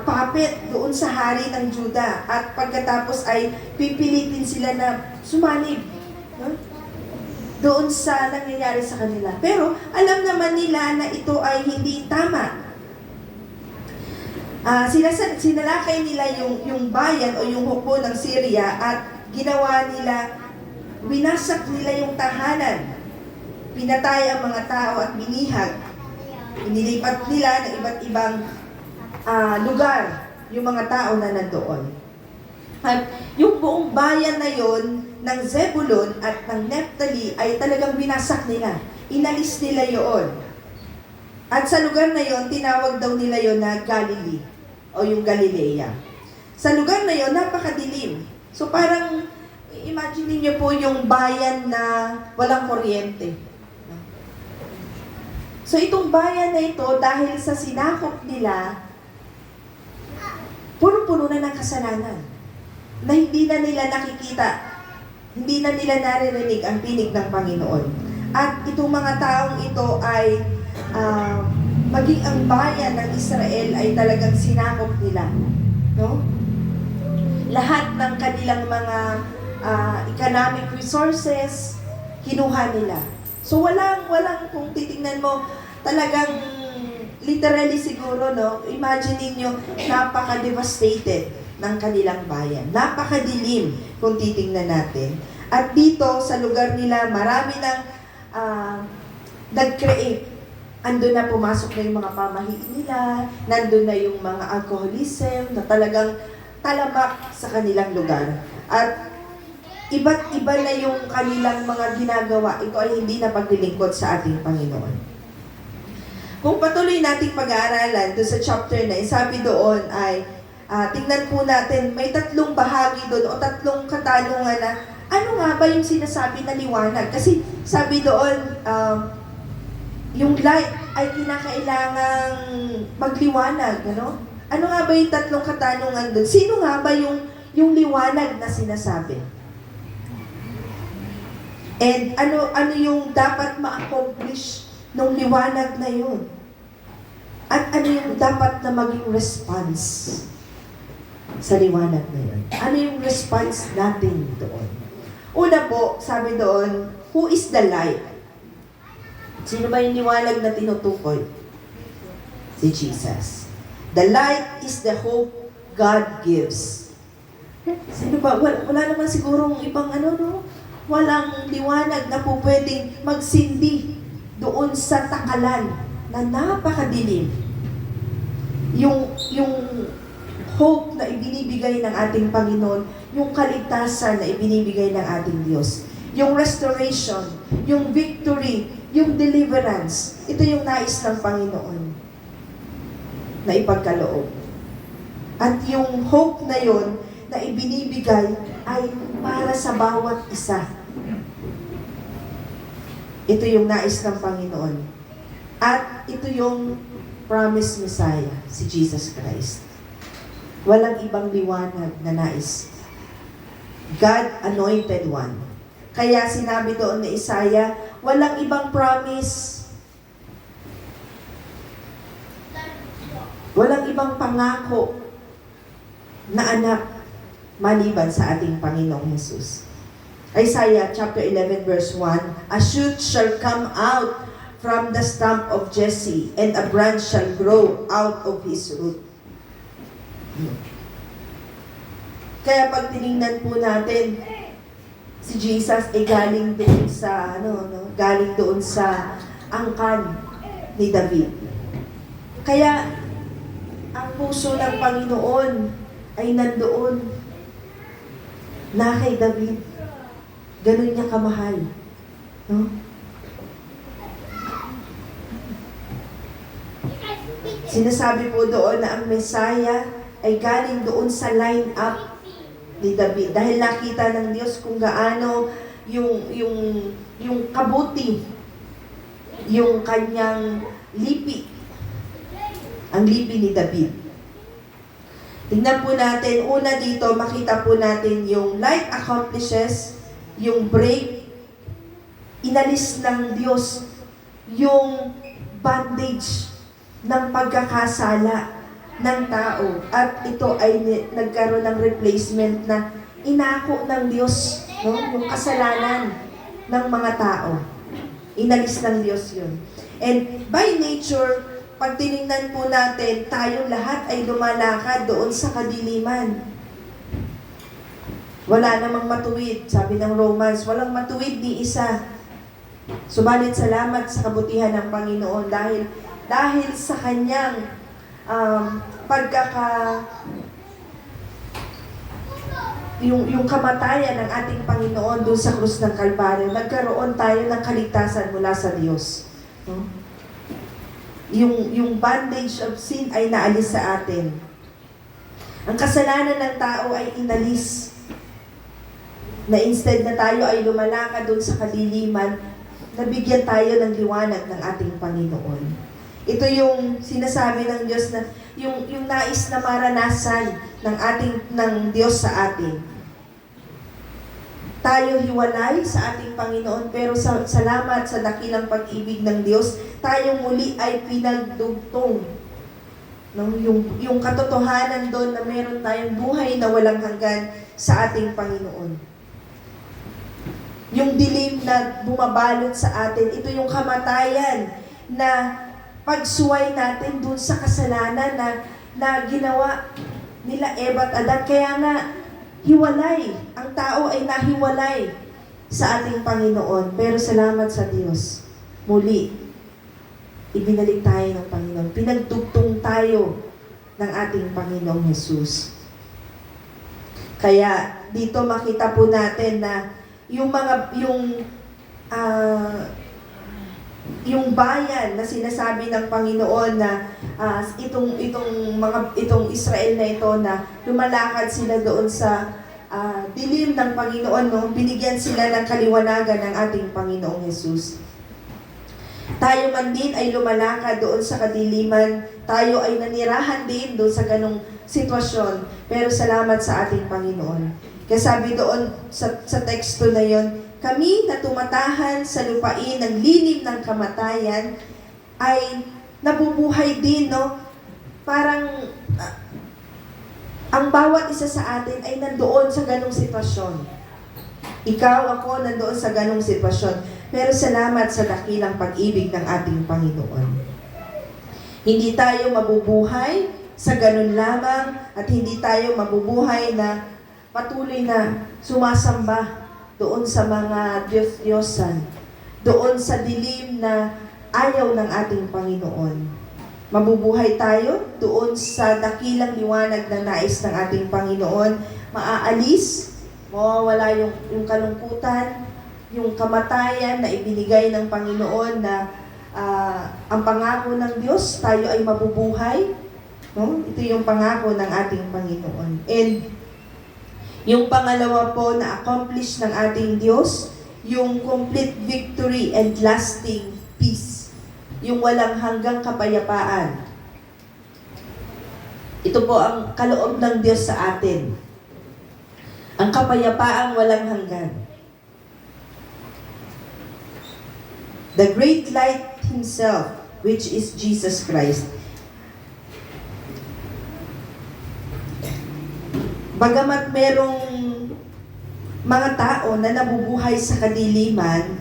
Speaker 5: puppet doon sa hari ng Judah. At pagkatapos ay pipilitin sila na sumanib, no? Doon sa nangyayari sa kanila. Pero alam naman nila na ito ay hindi tama. Sinalakay nila yung bayan o yung hukbo ng Syria at ginawa nila, winasak nila yung tahanan. Pinatay ang mga tao at binihag. Inilipat nila ng iba't ibang lugar yung mga tao na nandoon. At yung buong bayan na yon ng Zebulun at ng Naphtali ay talagang winasak nila. Inalis nila yon. At sa lugar na yon, tinawag daw nila yon na Galilee o yung Galilea. Sa lugar na yon, napakadilim. So parang imagine niyo po yung bayan na walang kuryente. So itong bayan na ito, dahil sa sinakop nila, puno-puno na ng kasalanan. Na hindi na nila nakikita, hindi na nila naririnig ang tinig ng Panginoon. At itong mga taong ito ay, maging ang bayan ng Israel ay talagang sinakop nila. No? Lahat ng kanilang mga economic resources, kinuha nila. So walang kung titingnan mo, talagang literally siguro, no, imagine niyo napaka-devastated ng kanilang bayan. Napakadilim kung titingnan natin. At dito sa lugar nila, marami nang nag-create. Andun na pumasok na yung mga pamahiin nila, nandun na yung mga alcoholism na talagang talamak sa kanilang lugar. At iba't iba na yung kanilang mga ginagawa. Ito ay hindi na paglilingkod sa ating Panginoon. Kung patuloy nating pag-aaralan doon sa chapter 9, sabi doon ay, tingnan po natin, may tatlong bahagi doon o tatlong katanungan na, ano nga ba yung sinasabi na liwanag? Kasi sabi doon, yung light ay kinakailangang magliwanag, ano? Ano nga ba yung tatlong katanungan doon? Sino nga ba yung liwanag na sinasabi? And ano yung dapat ma-accomplish ng liwanag na yun? At ano yung dapat na maging response sa liwanag na yun? Ano yung response natin doon? Una po, sabi doon, who is the light? Sino ba yung liwanag na tinutukoy? Si Jesus. The light is the hope God gives. Sino ba? Wala naman sigurong ibang no? Walang liwanag na po pwedeng magsindi doon sa takalan na napakadilim. Yung hope na ibinibigay ng ating Panginoon, yung kaligtasan na ibinibigay ng ating Diyos, yung restoration, yung victory, yung deliverance, ito yung nais ng Panginoon na ipagkaloob. At yung hope na yon na ibinibigay ay para sa bawat isa. Ito yung nais ng Panginoon. At ito yung promised Messiah, si Jesus Christ. Walang ibang liwanag na nais. God anointed one. Kaya sinabi doon ni Isaiah, walang ibang promise. Walang ibang pangako na anak maliban sa ating Panginoong Jesus. Isaiah chapter 11 verse 1, a shoot shall come out from the stump of Jesse, and a branch shall grow out of his root. Kaya pag tinignan po natin, si Jesus ay galing doon sa galing doon sa angkan ni David. Kaya ang puso ng Panginoon ay nandoon na kay David. Ganun niya kamahal. No? Sinasabi po doon na ang Messiah ay galing doon sa line-up ni David. Dahil nakita ng Diyos kung gaano yung kabuti, yung kanyang lipi, ang lipi ni David. Tingnan po natin, una dito, makita po natin yung light accomplishes, yung break, inalis ng Diyos yung bandage ng pagkakasala ng tao. At ito ay nagkaroon ng replacement na inako ng Diyos, no? Yung kasalanan ng mga tao. Inalis ng Diyos yun. And by nature, pag tinignan po natin, tayong lahat ay lumalakad doon sa kadiliman. Wala namang matuwid. Sabi ng Romans, walang matuwid ni isa. Subalit salamat sa kabutihan ng Panginoon dahil sa kanyang yung kamatayan ng ating Panginoon doon sa krus ng Kalbaryo, nagkaroon tayo ng kaligtasan mula sa Diyos. No? Yung bandage of sin ay naalis sa atin. Ang kasalanan ng tao ay inalis. Na instead na tayo ay lumalakad doon sa kadiliman, nabigyan tayo ng liwanag ng ating Panginoon. Ito yung sinasabi ng Diyos na yung nais na maranasan ng Diyos sa atin. Tayo hiwalay sa ating Panginoon, pero salamat sa dakilang pag-ibig ng Diyos, tayo muli ay pinagdugtong. No? Yung katotohanan doon na meron tayong buhay na walang hanggan sa ating Panginoon. Yung dilim na bumabalot sa atin, ito yung kamatayan na pagsuway natin dun sa kasalanan na ginawa nila Eva at Adan. Kaya nga, hiwalay. Ang tao ay nahiwalay sa ating Panginoon. Pero salamat sa Diyos. Muli, ibinalik tayo ng Panginoon. Pinagdugtong tayo ng ating Panginoong Jesus. Kaya dito makita po natin na yung bayan na sinasabi ng Panginoon na itong Israel na ito na lumalakad sila doon sa dilim ng Panginoon, no? Binigyan sila ng kaliwanagan ng ating Panginoong Jesus. Tayo man din ay lumalakad doon sa kadiliman, tayo ay nanirahan din doon sa ganong sitwasyon, pero salamat sa ating Panginoon. Kaya sabi doon sa teksto na yon, kami na tumatahan sa lupain ng lilim ng kamatayan ay nabubuhay din, no? Parang ang bawat isa sa atin ay nandoon sa ganong sitwasyon. Ikaw, ako, nandoon sa ganong sitwasyon. Pero salamat sa dakilang pag-ibig ng ating Panginoon. Hindi tayo mabubuhay sa ganon lamang at hindi tayo mabubuhay na patuloy na sumasamba doon sa mga Diyos-Diyosan, doon sa dilim na ayaw ng ating Panginoon. Mabubuhay tayo doon sa dakilang liwanag na nais ng ating Panginoon. Maaalis, mawawala yung kalungkutan, yung kamatayan na ibinigay ng Panginoon na ang pangako ng Diyos, tayo ay mabubuhay. No? Ito yung pangako ng ating Panginoon. And yung pangalawa po na accomplish ng ating Diyos, yung complete victory and lasting peace. Yung walang hanggang kapayapaan. Ito po ang kaloob ng Diyos sa atin. Ang kapayapaang walang hanggan. The great light Himself, which is Jesus Christ. Bagamat merong mga tao na nabubuhay sa kadiliman,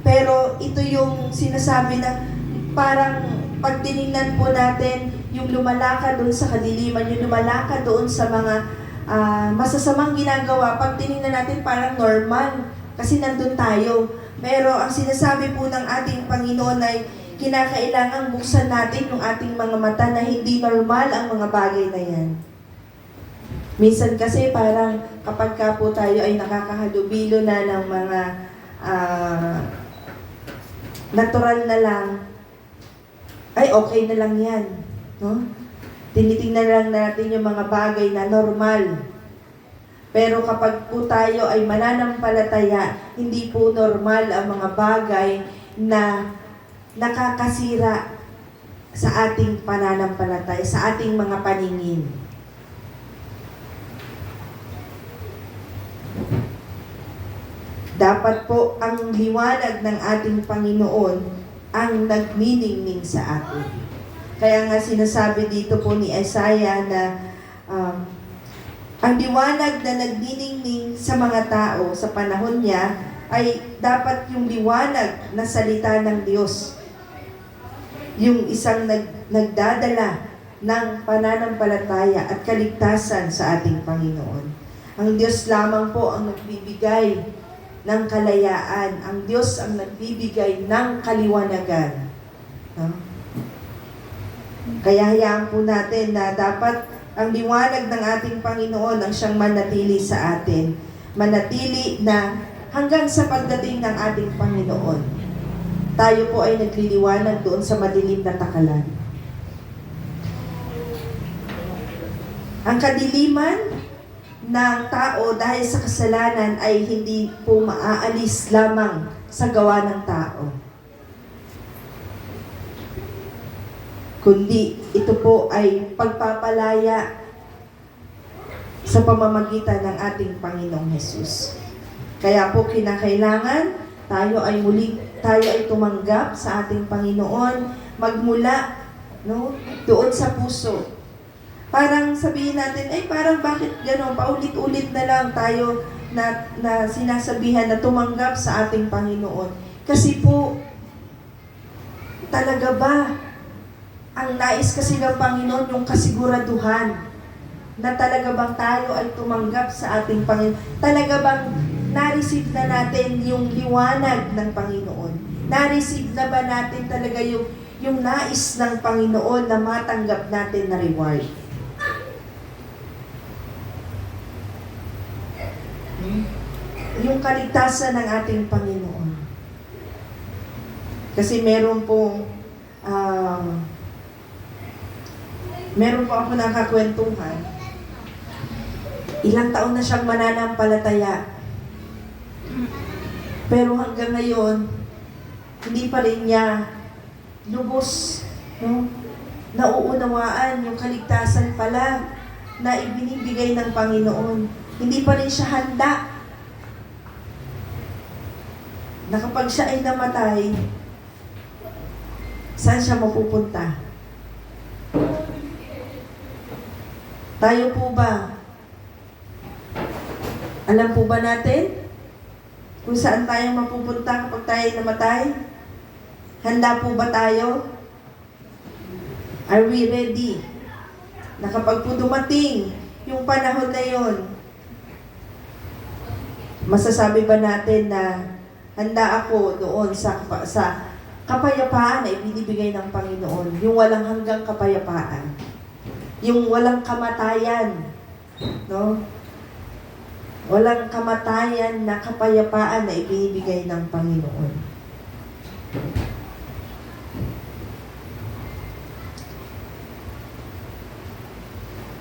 Speaker 5: Pero ito yung sinasabi na parang pag tinignan po natin yung lumalakad doon sa kadiliman, yung lumalakad doon sa mga masasamang ginagawa, pag tinignan natin parang normal kasi nandun tayo. Pero ang sinasabi po ng ating Panginoon ay kinakailangang buksan natin yung ating mga mata na hindi normal ang mga bagay na yan. Minsan kasi parang kapag ka po tayo ay nakakahalubilo na ng mga natural na lang, ay okay na lang yan. No? Tinitingnan lang natin yung mga bagay na normal. Pero kapag po tayo ay mananampalataya, hindi po normal ang mga bagay na nakakasira sa ating pananampalataya, sa ating mga paningin. Dapat po ang liwanag ng ating Panginoon ang nagniningning sa atin. Kaya nga sinasabi dito po ni Isaiah na ang liwanag na nagniningning sa mga tao sa panahon niya ay dapat yung liwanag na salita ng Diyos. Yung isang nagdadala ng pananampalataya at kaligtasan sa ating Panginoon. Ang Diyos lamang po ang nagbibigay ng kalayaan. Ang Diyos ang nagbibigay ng kaliwanagan. No? Kaya hayaan po natin na dapat ang liwanag ng ating Panginoon ang siyang manatili sa atin. Manatili na hanggang sa pagdating ng ating Panginoon. Tayo po ay nagliliwanag doon sa madilim na takalan. Ang kadiliman ng tao dahil sa kasalanan ay hindi po maaalis lamang sa gawa ng tao. Kundi ito po ay pagpapalaya sa pamamagitan ng ating Panginoong Hesus. Kaya po kinakailangan tayo ay tumanggap sa ating Panginoon, magmula doon sa puso. Parang sabihin natin, ay parang bakit gano'n, paulit-ulit na lang tayo na sinasabihan na tumanggap sa ating Panginoon. Kasi po, talaga ba, ang nais kasi ng Panginoon yung kasiguraduhan na talaga bang tayo ay tumanggap sa ating Panginoon? Talaga bang na-receive na natin yung liwanag ng Panginoon? Na-receive na ba natin talaga yung nais ng Panginoon na matanggap natin na reward? Yung kaligtasan ng ating Panginoon. Kasi meron po ako nakakwentuhan. Ilang taon na siyang mananampalataya. Pero hanggang ngayon, hindi pa rin niya lubos, nauunawaan yung kaligtasan pala na ibinibigay ng Panginoon. Hindi pa rin siya handa na kapag siya ay namatay, saan siya mapupunta? Tayo po ba? Alam po ba natin kung saan tayo mapupunta kapag tayo namatay? Handa po ba tayo? Are we ready? Na kapag po dumating yung panahon na yon, masasabi ba natin na handa ako doon sa kapayapaan na ibinibigay ng Panginoon, yung walang hanggang kapayapaan, yung walang kamatayan, no? Walang kamatayan na kapayapaan na ibinibigay ng Panginoon.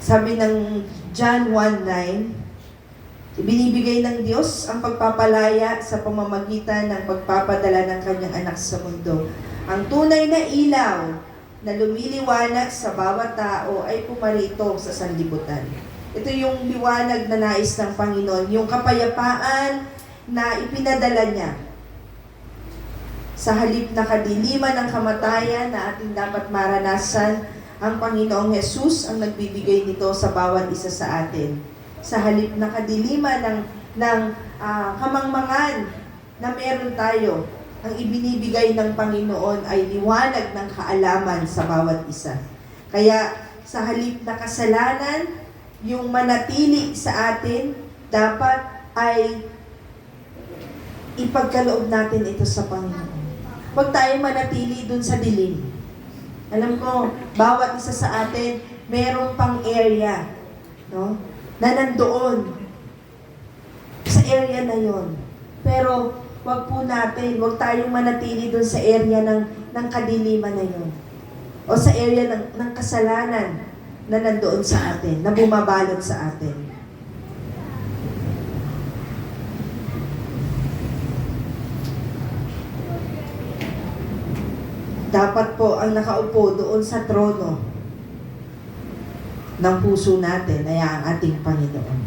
Speaker 5: Sabi ng John 1:9, ibinibigay ng Diyos ang pagpapalaya sa pamamagitan ng pagpapadala ng kanyang anak sa mundo. Ang tunay na ilaw na lumiliwanag sa bawat tao ay pumarito sa sanlibutan. Ito yung liwanag na nais ng Panginoon, yung kapayapaan na ipinadala niya. Sa halip na kadiliman ng kamatayan na ating dapat maranasan, ang Panginoong Hesus ang nagbibigay nito sa bawat isa sa atin. Sa halip na kadiliman ng kamangmangan na meron tayo, ang ibinibigay ng Panginoon ay liwanag ng kaalaman sa bawat isa. Kaya sa halip na kasalanan, yung manatili sa atin, dapat ay ipagkaloob natin ito sa Panginoon. Huwag tayo manatili dun sa dilim. Alam ko, bawat isa sa atin, merong pang area, no? Na nandoon sa area na yon. Pero wag tayong manatili doon sa area ng kadiliman na yon. O sa area ng kasalanan na nandoon sa atin, na bumabalot sa atin. Dapat po ang nakaupo doon sa trono ng puso natin ay ang ating Panginoon.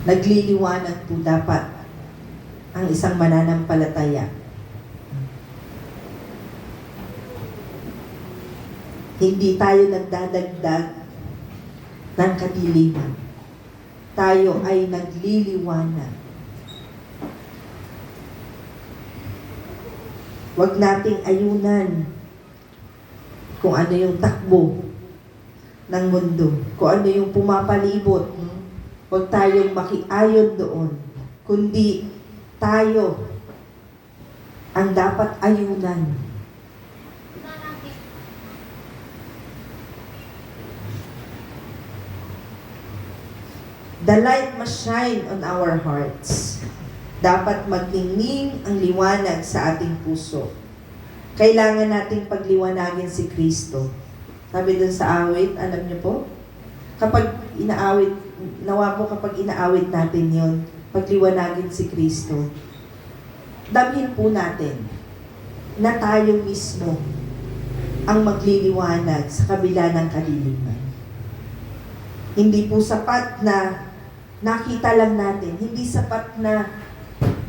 Speaker 5: Nagliliwanag po dapat ang isang mananampalataya. Hindi tayo nagdadagdag ng kadiliman. Tayo ay nagliliwanag. Huwag nating ayunan kung ano yung takbo ng mundo, kung ano yung pumapalibot. Huwag tayong makiayon doon, kundi tayo ang dapat ayunan. The light must shine on our hearts. Dapat magningning ang liwanag sa ating puso. Kailangan nating pagliwanagin si Kristo. Sabi dun sa awit, alam niyo po? Kapag inaawit natin yon, pagliwanagin si Kristo, damhin po natin na tayo mismo ang magliliwanag sa kabila ng kadiliman. Hindi po sapat na nakita lang natin, hindi sapat na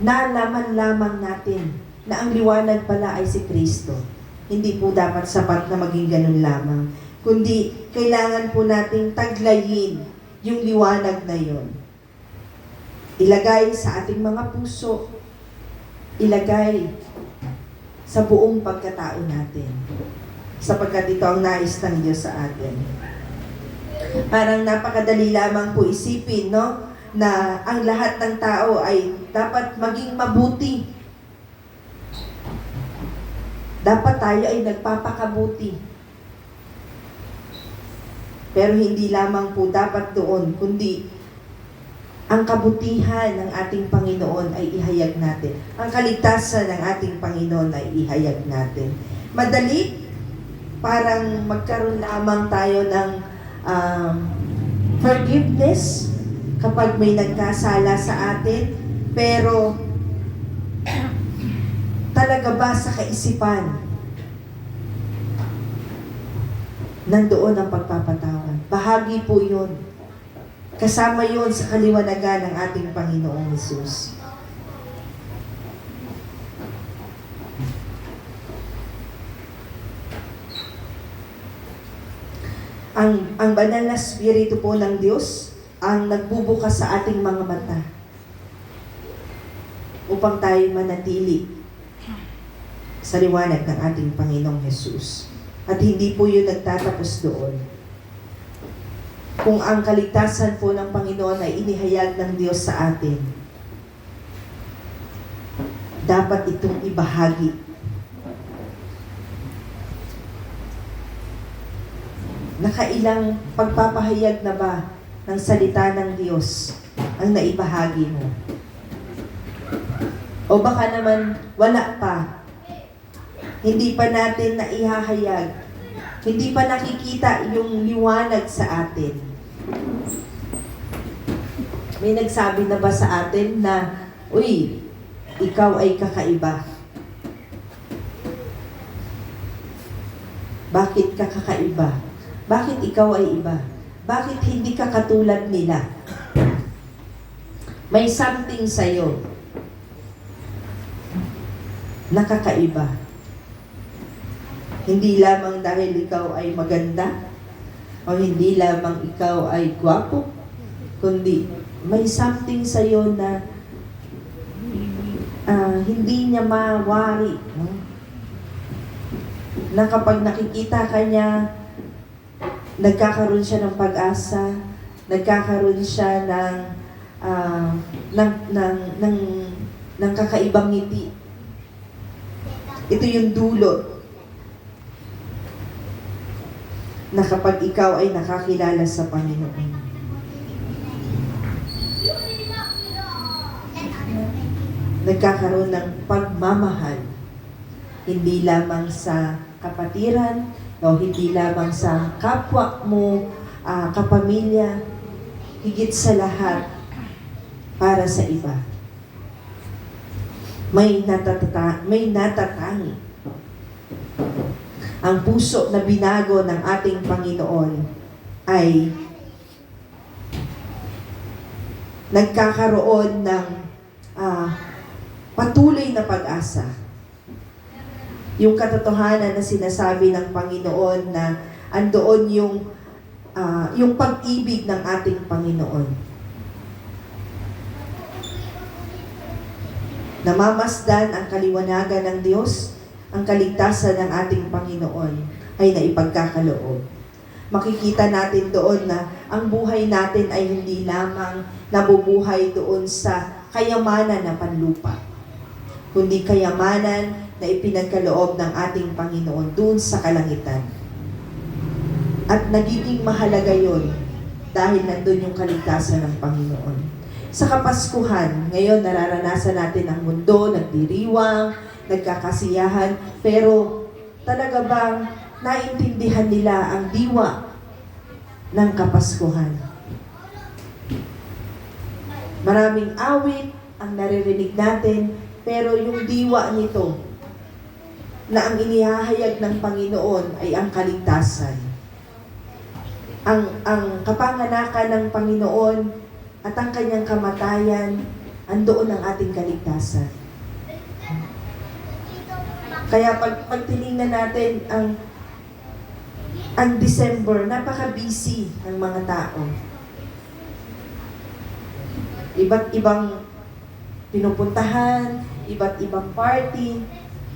Speaker 5: nalaman lamang natin na ang liwanag pala ay si Kristo. Hindi po dapat sapat na maging ganun lamang, kundi kailangan po nating taglayin yung liwanag na yon. Ilagay sa ating mga puso, ilagay sa buong pagkatao natin, sapagkat ito ang nais ng Diyos sa atin. Parang napakadali lamang po isipin, no? Na ang lahat ng tao ay dapat maging mabuti. Dapat tayo ay nagpapakabuti. Pero hindi lamang po dapat doon, kundi ang kabutihan ng ating Panginoon ay ihayag natin. Ang kaligtasan ng ating Panginoon ay ihayag natin. Madali, parang magkaroon lamang tayo ng forgiveness kapag may nagkasala sa atin, pero talaga ba sa kaisipan nandoon ang pagpapatawad? Bahagi po yun. Kasama yun sa kaliwanagan ng ating Panginoong Hesus. Ang banal na Espiritu po ng Diyos ang nagbubukas sa ating mga mata upang tayo manatili sa liwanag ng ating Panginoong Hesus. At hindi po yun nagtatapos doon. Kung ang kaligtasan po ng Panginoon ay inihayag ng Diyos sa atin, dapat itong ibahagi. Nakailang pagpapahayag na ba ng salita ng Diyos ang naibahagi mo? O baka naman wala pa. Hindi pa natin naihahayag. Hindi pa nakikita yung liwanag sa atin. May nagsabi na ba sa atin na, uy, ikaw ay kakaiba? Bakit ka kakaiba? Bakit ikaw ay iba? Bakit hindi ka katulad nila? May something sa'yo na kakaiba. Hindi lamang dahil ikaw ay maganda o hindi lamang ikaw ay gwapo, kundi may something sa'yo na hindi niya mawari, no? Na kapag nakikita ka niya, nagkakaroon siya ng pag-asa, nagkakaroon siya ng kakaibang ngiti. Ito yung dulot na kapag ikaw ay nakakilala sa Panginoon. Nagkakaroon ng pagmamahal, hindi lamang sa kapatiran, o hindi lamang sa kapwa mo, kapamilya, higit sa lahat, para sa iba. May natatangi. Ang puso na binago ng ating Panginoon ay nagkakaroon ng patuloy na pag-asa. Yung katotohanan na sinasabi ng Panginoon na andoon yung pag-ibig ng ating Panginoon. Namamasdan ang kaliwanagan ng Diyos, ang kaligtasan ng ating Panginoon ay naipagkakaloob. Makikita natin doon na ang buhay natin ay hindi lamang nabubuhay doon sa kayamanan na panlupa, kundi kayamanan na ipinagkaloob ng ating Panginoon doon sa kalangitan. At nagiging mahalaga yon dahil nandun yung kaligtasan ng Panginoon. Sa Kapaskuhan, ngayon nararanasan natin ang mundo, nagdiriwang, nagkakasiyahan, pero talaga bang naintindihan nila ang diwa ng Kapaskuhan? Maraming awit ang naririnig natin, pero yung diwa nito na ang inihahayag ng Panginoon ay ang kaligtasan. Ang kapanganakan ng Panginoon at ang kanyang kamatayan, andoon ang ating kaligtasan. Kaya pag tinignan natin ang December, napaka-busy ng mga tao. Iba't ibang pinupuntahan, iba't ibang party,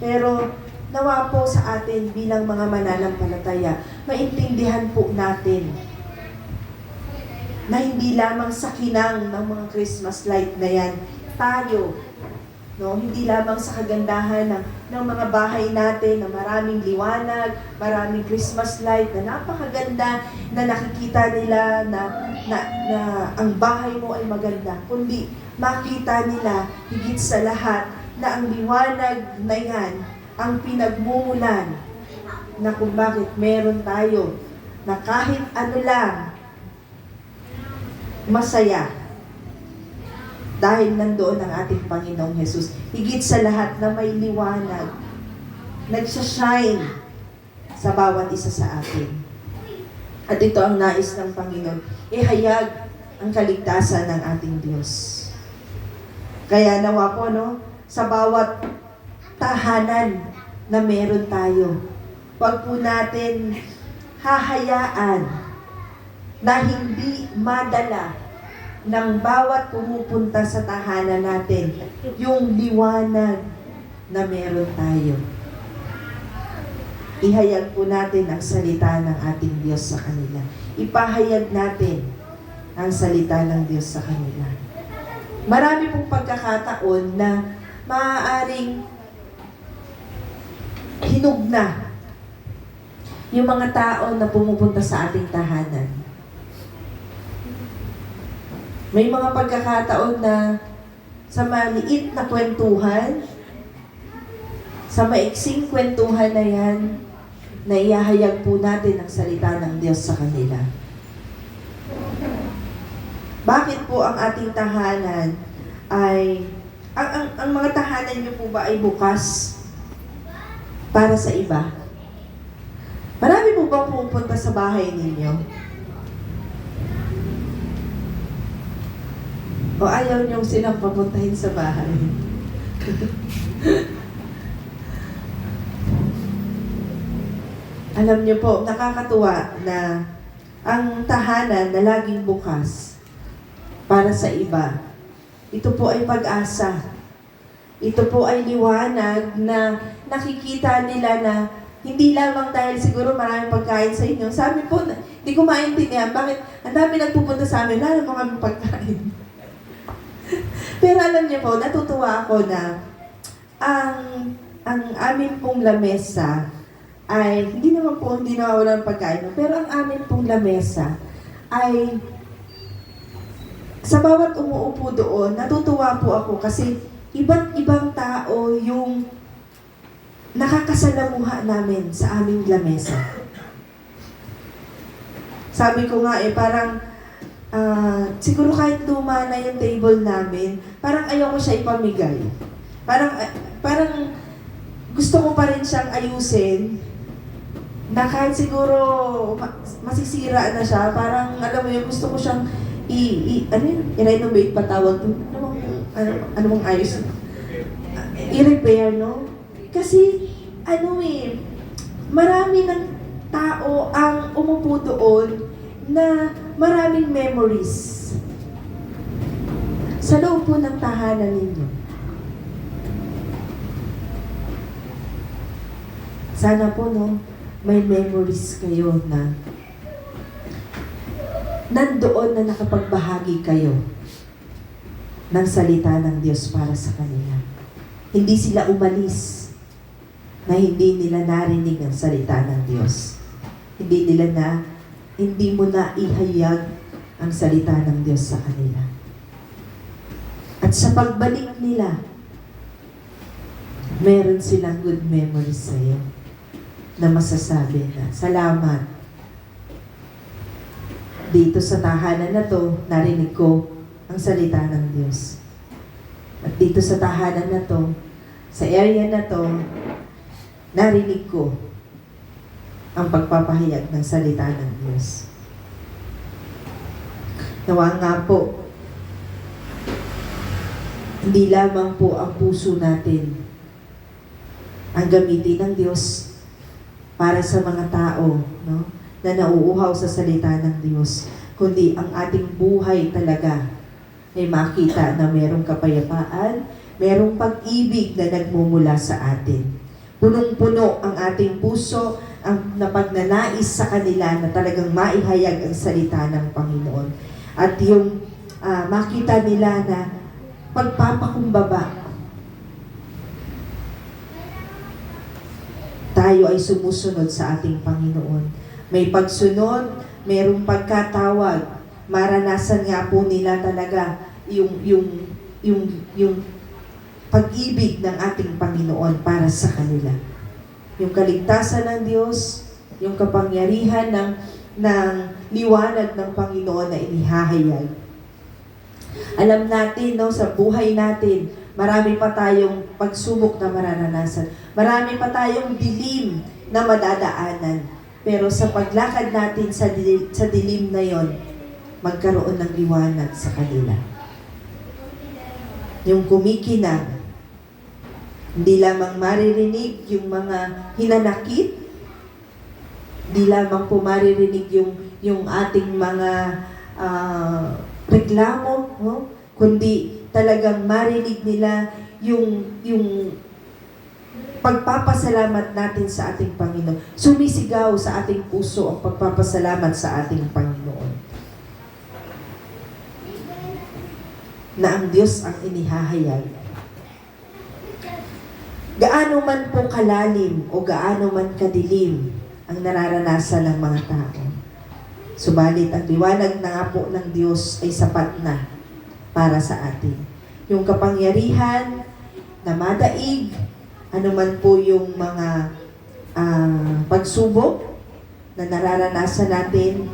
Speaker 5: pero nawa po sa atin bilang mga mananampalataya, maintindihan po natin na hindi lamang sa kinang ng mga Christmas light na yan, tayo, no? Hindi lamang sa kagandahan ng mga bahay natin na maraming liwanag, maraming Christmas light na napakaganda, na nakikita nila na ang bahay mo ay maganda, kundi makita nila higit sa lahat na ang liwanag na yan ang pinagmumulan na kung bakit meron tayo na kahit ano lang masaya dahil nandoon ang ating Panginoong Jesus. Higit sa lahat na may liwanag, nagsashine sa bawat isa sa atin. At ito ang nais ng Panginoon, ihayag ang kaligtasan ng ating Diyos. Kaya nawa po, no, sa bawat tahanan na meron tayo, huwag po natin hahayaan na hindi madala ng bawat pumupunta sa tahanan natin yung liwanag na meron tayo. Ihayag po natin ang salita ng ating Diyos sa kanila. Ipahayag natin ang salita ng Diyos sa kanila. Marami pong pagkakataon na maaaring hinug na yung mga tao na pumupunta sa ating tahanan. May mga pagkakataon na sa maliit na kwentuhan, sa maiksing kwentuhan na yan, na ihahayag po natin ang salita ng Diyos sa kanila. Bakit po ang ating tahanan ay, ang mga tahanan niyo po ba ay bukas para sa iba? Marami po bang pupunta sa bahay ninyo? O ayaw niyong silang papuntahin sa bahay? Alam niyo po, nakakatuwa na ang tahanan na laging bukas para sa iba, ito po ay pag-asa Ito po ay liwanag na nakikita nila na hindi lamang dahil siguro maraming pagkain sa inyo. Sabi po, hindi ko maintindihan bakit ang dami nagpupunta sa amin, wala naman kami pagkain. Pero alam niyo po, natutuwa ako na ang amin pong lamesa ay, hindi naman po, hindi nawawala ng pagkain, pero ang amin pong lamesa ay, sa bawat umuupo doon, natutuwa po ako kasi iba't ibang tao yung nakakasalamuha namin sa aming lamesa. Sabi ko nga parang, siguro kahit luma na yung table namin, parang ayoko siya ipamigay. Parang gusto ko pa rin siyang ayusin, na kahit siguro masisira na siya, parang alam mo yun, gusto ko siyang i-renovate pa tawag doon. Ano bang ayos? I-repair, no? Kasi, marami ng tao ang umupo doon na maraming memories sa loob po ng tahanan ninyo. Sana po, no, may memories kayo na nandoon na nakapagbahagi kayo ng salita ng Diyos para sa kanila. Hindi sila umalis na hindi nila narinig ang salita ng Diyos. Hindi mo na ihayag ang salita ng Diyos sa kanila. At sa pagbalik nila, meron silang good memories sa iyo na masasabi na, salamat. Dito sa tahanan na to, narinig ko ang salita ng Diyos. At dito sa tahanan na to, sa area na to, narinig ko ang pagpapahayag ng salita ng Diyos. Nawa nga po, hindi lamang po ang puso natin ang gamitin ng Diyos para sa mga tao, no, na nauuhaw sa salita ng Diyos, kundi ang ating buhay talaga ay makita na merong kapayapaan, merong pag-ibig na nagmumula sa atin. Punong-puno ang ating puso ang napagnanais sa kanila na talagang maihayag ang salita ng Panginoon. At yung makita nila na pagpapakumbaba, tayo ay sumusunod sa ating Panginoon. May pagsunod, mayroong pagkatawag. Maranasan nga po nila talaga yung pag-ibig ng ating Panginoon para sa kanila. Yung kaligtasan ng Diyos, yung kapangyarihan ng liwanag ng Panginoon na inihahayag. Alam natin, no, sa buhay natin, marami pa tayong pagsubok na mararanasan. Marami pa tayong dilim na madadaanan. Pero sa paglakad natin sa dilim na yon, magkaroon ng liwanag sa kanila. Yung kumikinang, hindi lamang maririnig yung mga hinanakit, hindi lamang po maririnig yung ating mga reklamo, no? Kundi talagang marinig nila yung pagpapasalamat natin sa ating Panginoon. Sumisigaw sa ating puso ang pagpapasalamat sa ating Panginoon. Na ang Diyos ang inihahayag. Gaano man po kalalim o gaano man kadilim ang nararanasan ng mga tao. Subalit ang liwanag na nga po ng Diyos ay sapat na para sa atin. Yung kapangyarihan na madaig, anuman po yung mga pagsubok na nararanasan natin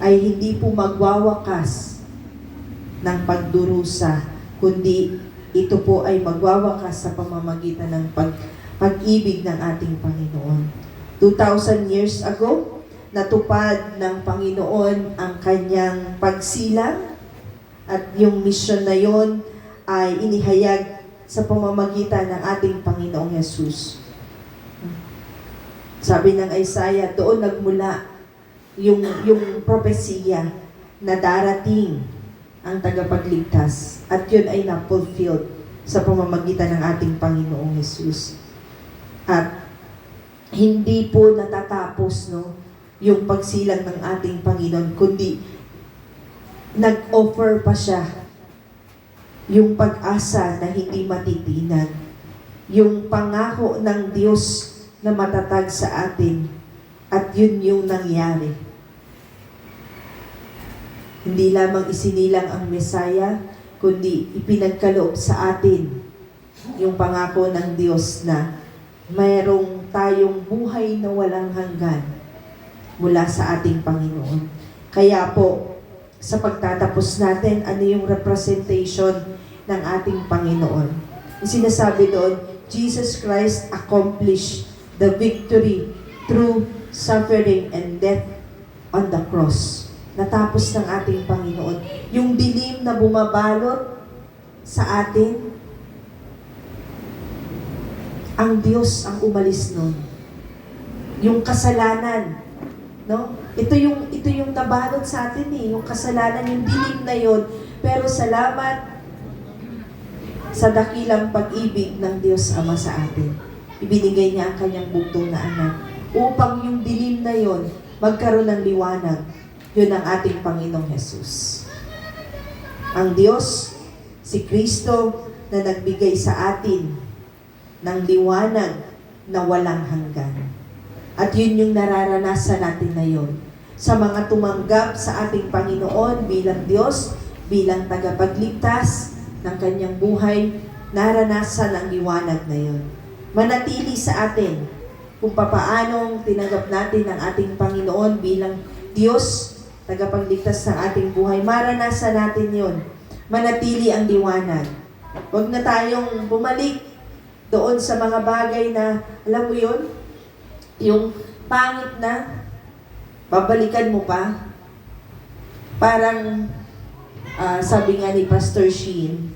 Speaker 5: ay hindi po magwawakas ng pagdurusa, kundi ito po ay magwawakas sa pamamagitan ng pag-ibig ng ating Panginoon. 2,000 years ago, natupad ng Panginoon ang kanyang pagsilang at yung mission na yon ay inihayag sa pamamagitan ng ating Panginoong Yesus. Sabi ng Isaiah, doon nagmula yung propesiya na darating ang tagapagligtas at yun ay na-fulfilled sa pamamagitan ng ating Panginoong Hesus. At hindi po natatapos, no, yung pagsilang ng ating Panginoon, kundi nag-offer pa siya yung pag-asa na hindi matitinag, yung pangako ng Diyos na matatag sa atin, at yun yung nangyari. Hindi lamang isinilang ang Mesaya, kundi ipinagkaloob sa atin yung pangako ng Diyos na mayroong tayong buhay na walang hanggan mula sa ating Panginoon. Kaya po, sa pagtatapos natin, ano yung representation ng ating Panginoon? Yung sinasabi doon, Jesus Christ accomplished the victory through suffering and death on the cross. Natapos ng ating Panginoon. Yung dilim na bumabalot sa atin, ang Diyos ang umalis nun. Yung kasalanan, no? Ito yung nabalot sa atin yung kasalanan, yung dilim na yon. Pero salamat sa dakilang pag-ibig ng Diyos Ama sa atin. Ibinigay niya ang kanyang bugtong na anak upang yung dilim na yon magkaroon ng liwanag. Yun ang ating Panginoong Hesus. Ang Diyos, si Kristo na nagbigay sa atin ng liwanag na walang hanggan. At yun yung nararanasan natin ngayon. Sa mga tumanggap sa ating Panginoon bilang Diyos, bilang tagapagligtas ng kanyang buhay, naranasan ang liwanag na yun. Manatili sa atin kung papaanong tinanggap natin ang ating Panginoon bilang Diyos, tagapagligtas ng ating buhay. Maranasan natin yun. Manatili ang liwanag. Huwag na tayong bumalik doon sa mga bagay na, alam mo yun, yung pangit na, babalikan mo pa. Parang, sabi nga ni Pastor Sheen,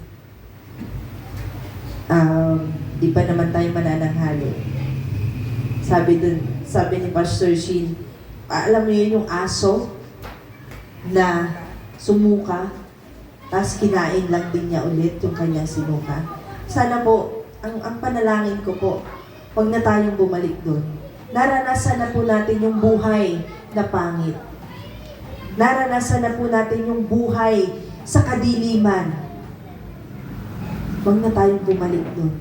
Speaker 5: di pa naman tayo manananghali. Sabi ni Pastor Sheen, alam mo yun yung aso na sumuka, tapos kinain lang din niya ulit yung kanyang sinuka. Sana po, ang panalangin ko po, huwag na tayong bumalik doon. Naranasan na po natin yung buhay na pangit. Naranasan na po natin yung buhay sa kadiliman. Huwag na tayong bumalik doon.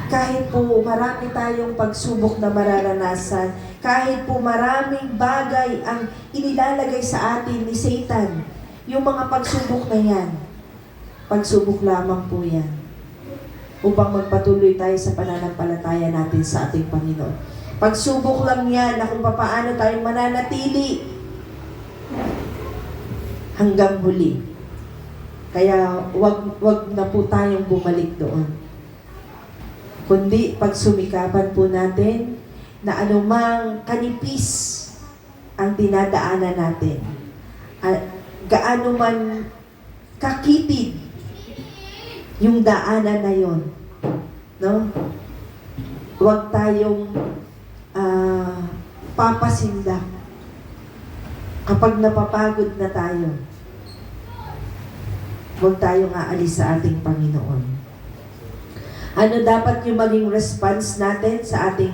Speaker 5: Kahit po marami tayong pagsubok na mararanasan, kahit po maraming bagay ang inilalagay sa atin ni Satan, yung mga pagsubok na yan, pagsubok lamang po yan upang magpatuloy tayo sa pananampalataya natin sa ating Panginoon. Pagsubok lang yan na kung paano tayo mananatili hanggang huli. Kaya wag na po tayong bumalik doon. Kundi pagsumikapan po natin na anumang kanipis ang dinadaanan natin. Gaano man kakitid yung daanan na yon, no? Huwag tayong papasindak. Kapag napapagod na tayo, huwag tayong aalis sa ating Panginoon. Ano dapat yung maging response natin sa ating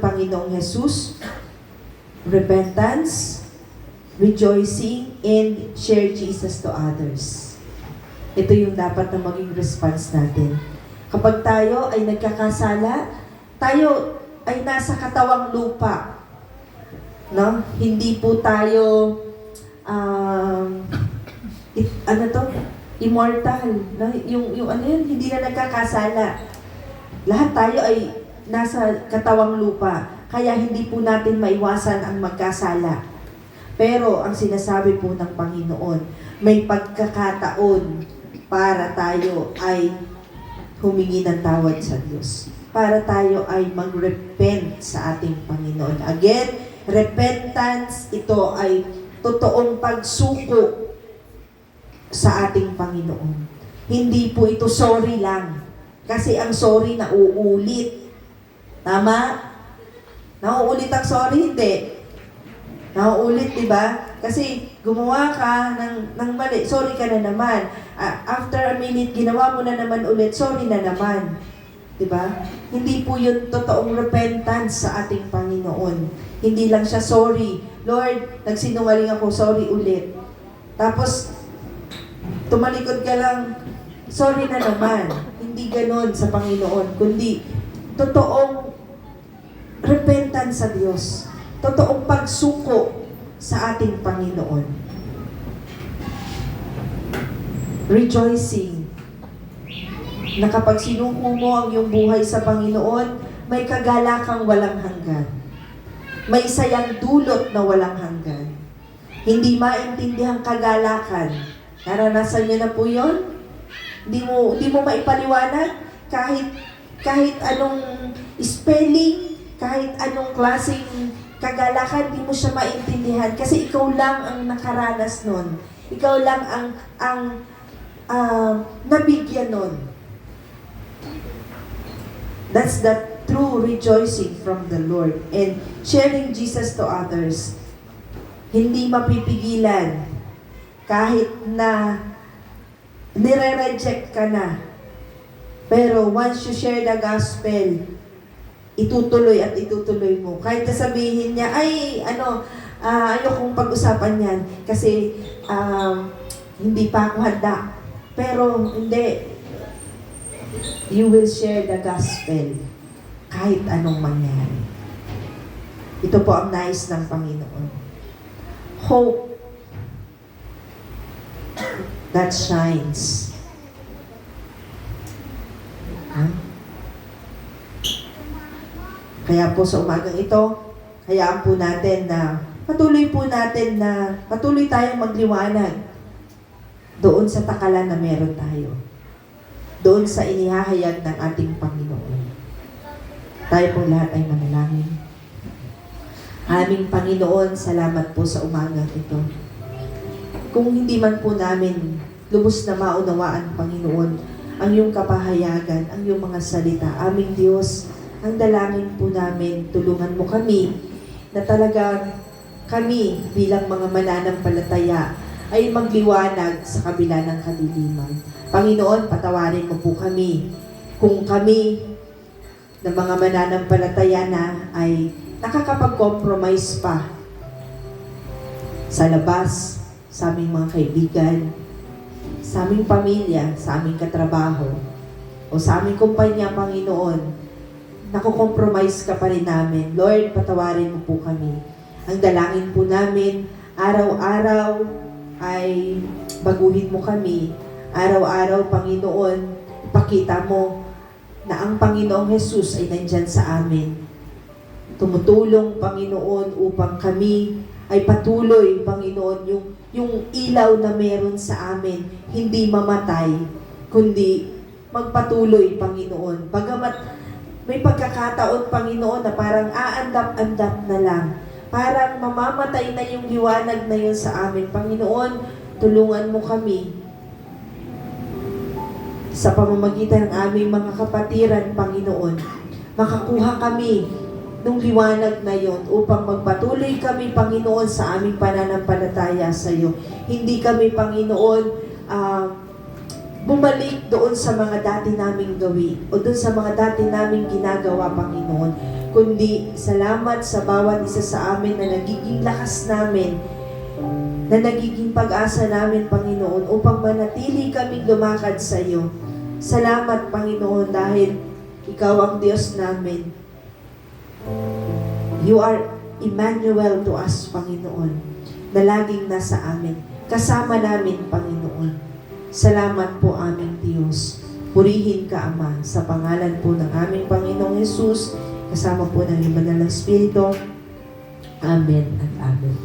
Speaker 5: Panginoong Hesus? Repentance, rejoicing, and share Jesus to others. Ito yung dapat na maging response natin. Kapag tayo ay nagkakasala, tayo ay nasa katawang lupa. No? Hindi po tayo immortal. No? Yung ano yun, hindi na nagkakasala. Lahat tayo ay nasa katawang lupa. Kaya hindi po natin maiwasan ang magkasala. Pero ang sinasabi po ng Panginoon, may pagkakataon para tayo ay humingi ng tawad sa Diyos. Para tayo ay mag-repent sa ating Panginoon. Again, repentance, ito ay totoong pagsuko sa ating Panginoon. Hindi po ito sorry lang. Kasi ang sorry nauulit. Tama? Nauulit ang sorry? Hindi. Nauulit, di ba? Kasi gumawa ka ng mali, sorry ka na naman. After a minute, ginawa mo na naman ulit, sorry na naman. Di ba? Hindi po yun totoong repentance sa ating Panginoon. Hindi lang siya, sorry. Lord, nagsinungaling ako, sorry ulit. Tapos, tumalikod ka lang, sorry na naman. Hindi ganon sa Panginoon, kundi totoong repentance sa Diyos. Totoong pagsuko sa ating Panginoon. Rejoicing na kapag sinuko mo ang iyong buhay sa Panginoon, may kagalakang walang hanggan. May sayang dulot na walang hanggan. Hindi maintindihang kagalakan. Naranasan niyo na po yun? Hindi mo maipaliwanag kahit anong spelling, kahit anong klaseng kagalakan, di mo siya maintindihan kasi ikaw lang ang nakaranas nun. Ikaw lang ang nabigyan nun. That's the true rejoicing from the Lord and sharing Jesus to others. Hindi mapipigilan kahit na nire-reject ka na. Pero once you share the gospel, itutuloy at itutuloy mo. Kahit sabihin niya, ayokong pag-usapan yan kasi hindi pa ako handa. Pero hindi. You will share the gospel kahit anong mangyari. Ito po ang nais ng Panginoon. Hope that shines. Kaya po sa umagang ito, hayaan po natin na patuloy tayong magliwanag doon sa takalan na meron tayo. Doon sa inihahayag ng ating Panginoon. Tayo pong lahat ay manalangin. Aming Panginoon, salamat po sa umagang ito. Kung hindi man po namin lubos na maunawaan, Panginoon, ang iyong kapahayagan, ang iyong mga salita, aming Diyos, ang dalangin po namin, tulungan mo kami na talagang kami bilang mga mananampalataya ay magliwanag sa kabila ng kadiliman. Panginoon, patawarin mo po kami kung kami na mga mananampalataya na ay nakakapag-compromise pa sa labas, sa aming mga kaibigan, sa aming pamilya, sa aming katrabaho, o sa aming kumpanya, Panginoon, nakukompromise ka pa rin namin. Lord, patawarin mo po kami. Ang dalangin po namin, araw-araw ay baguhin mo kami. Araw-araw, Panginoon, ipakita mo na ang Panginoong Jesus ay nandyan sa amin. Tumutulong, Panginoon, upang kami ay patuloy, Panginoon, yung ilaw na meron sa amin, hindi mamatay, kundi magpatuloy, Panginoon. Bagamat may pagkakataon, Panginoon, na parang aandap-andap na lang. Parang mamamatay na yung liwanag na yun sa amin. Panginoon, tulungan mo kami sa pamamagitan ng aming mga kapatiran, Panginoon. Makakuha kami ng liwanag na yon upang magpatuloy kami, Panginoon, sa aming pananampalataya sa iyo. Hindi kami, Panginoon, bumalik doon sa mga dati naming gawin o doon sa mga dati naming ginagawa, Panginoon. Kundi salamat sa bawat isa sa amin na nagiging lakas namin, na nagiging pag-asa namin, Panginoon, upang manatili kaming lumakad sa iyo. Salamat, Panginoon, dahil ikaw ang Diyos namin. You are Emmanuel to us, Panginoon, na laging nasa amin. Kasama namin, Panginoon. Salamat po, aming Diyos. Purihin ka, Ama, sa pangalan po ng aming Panginoong Jesus, kasama po ng iyong banal na Espiritu. Amen at Amen.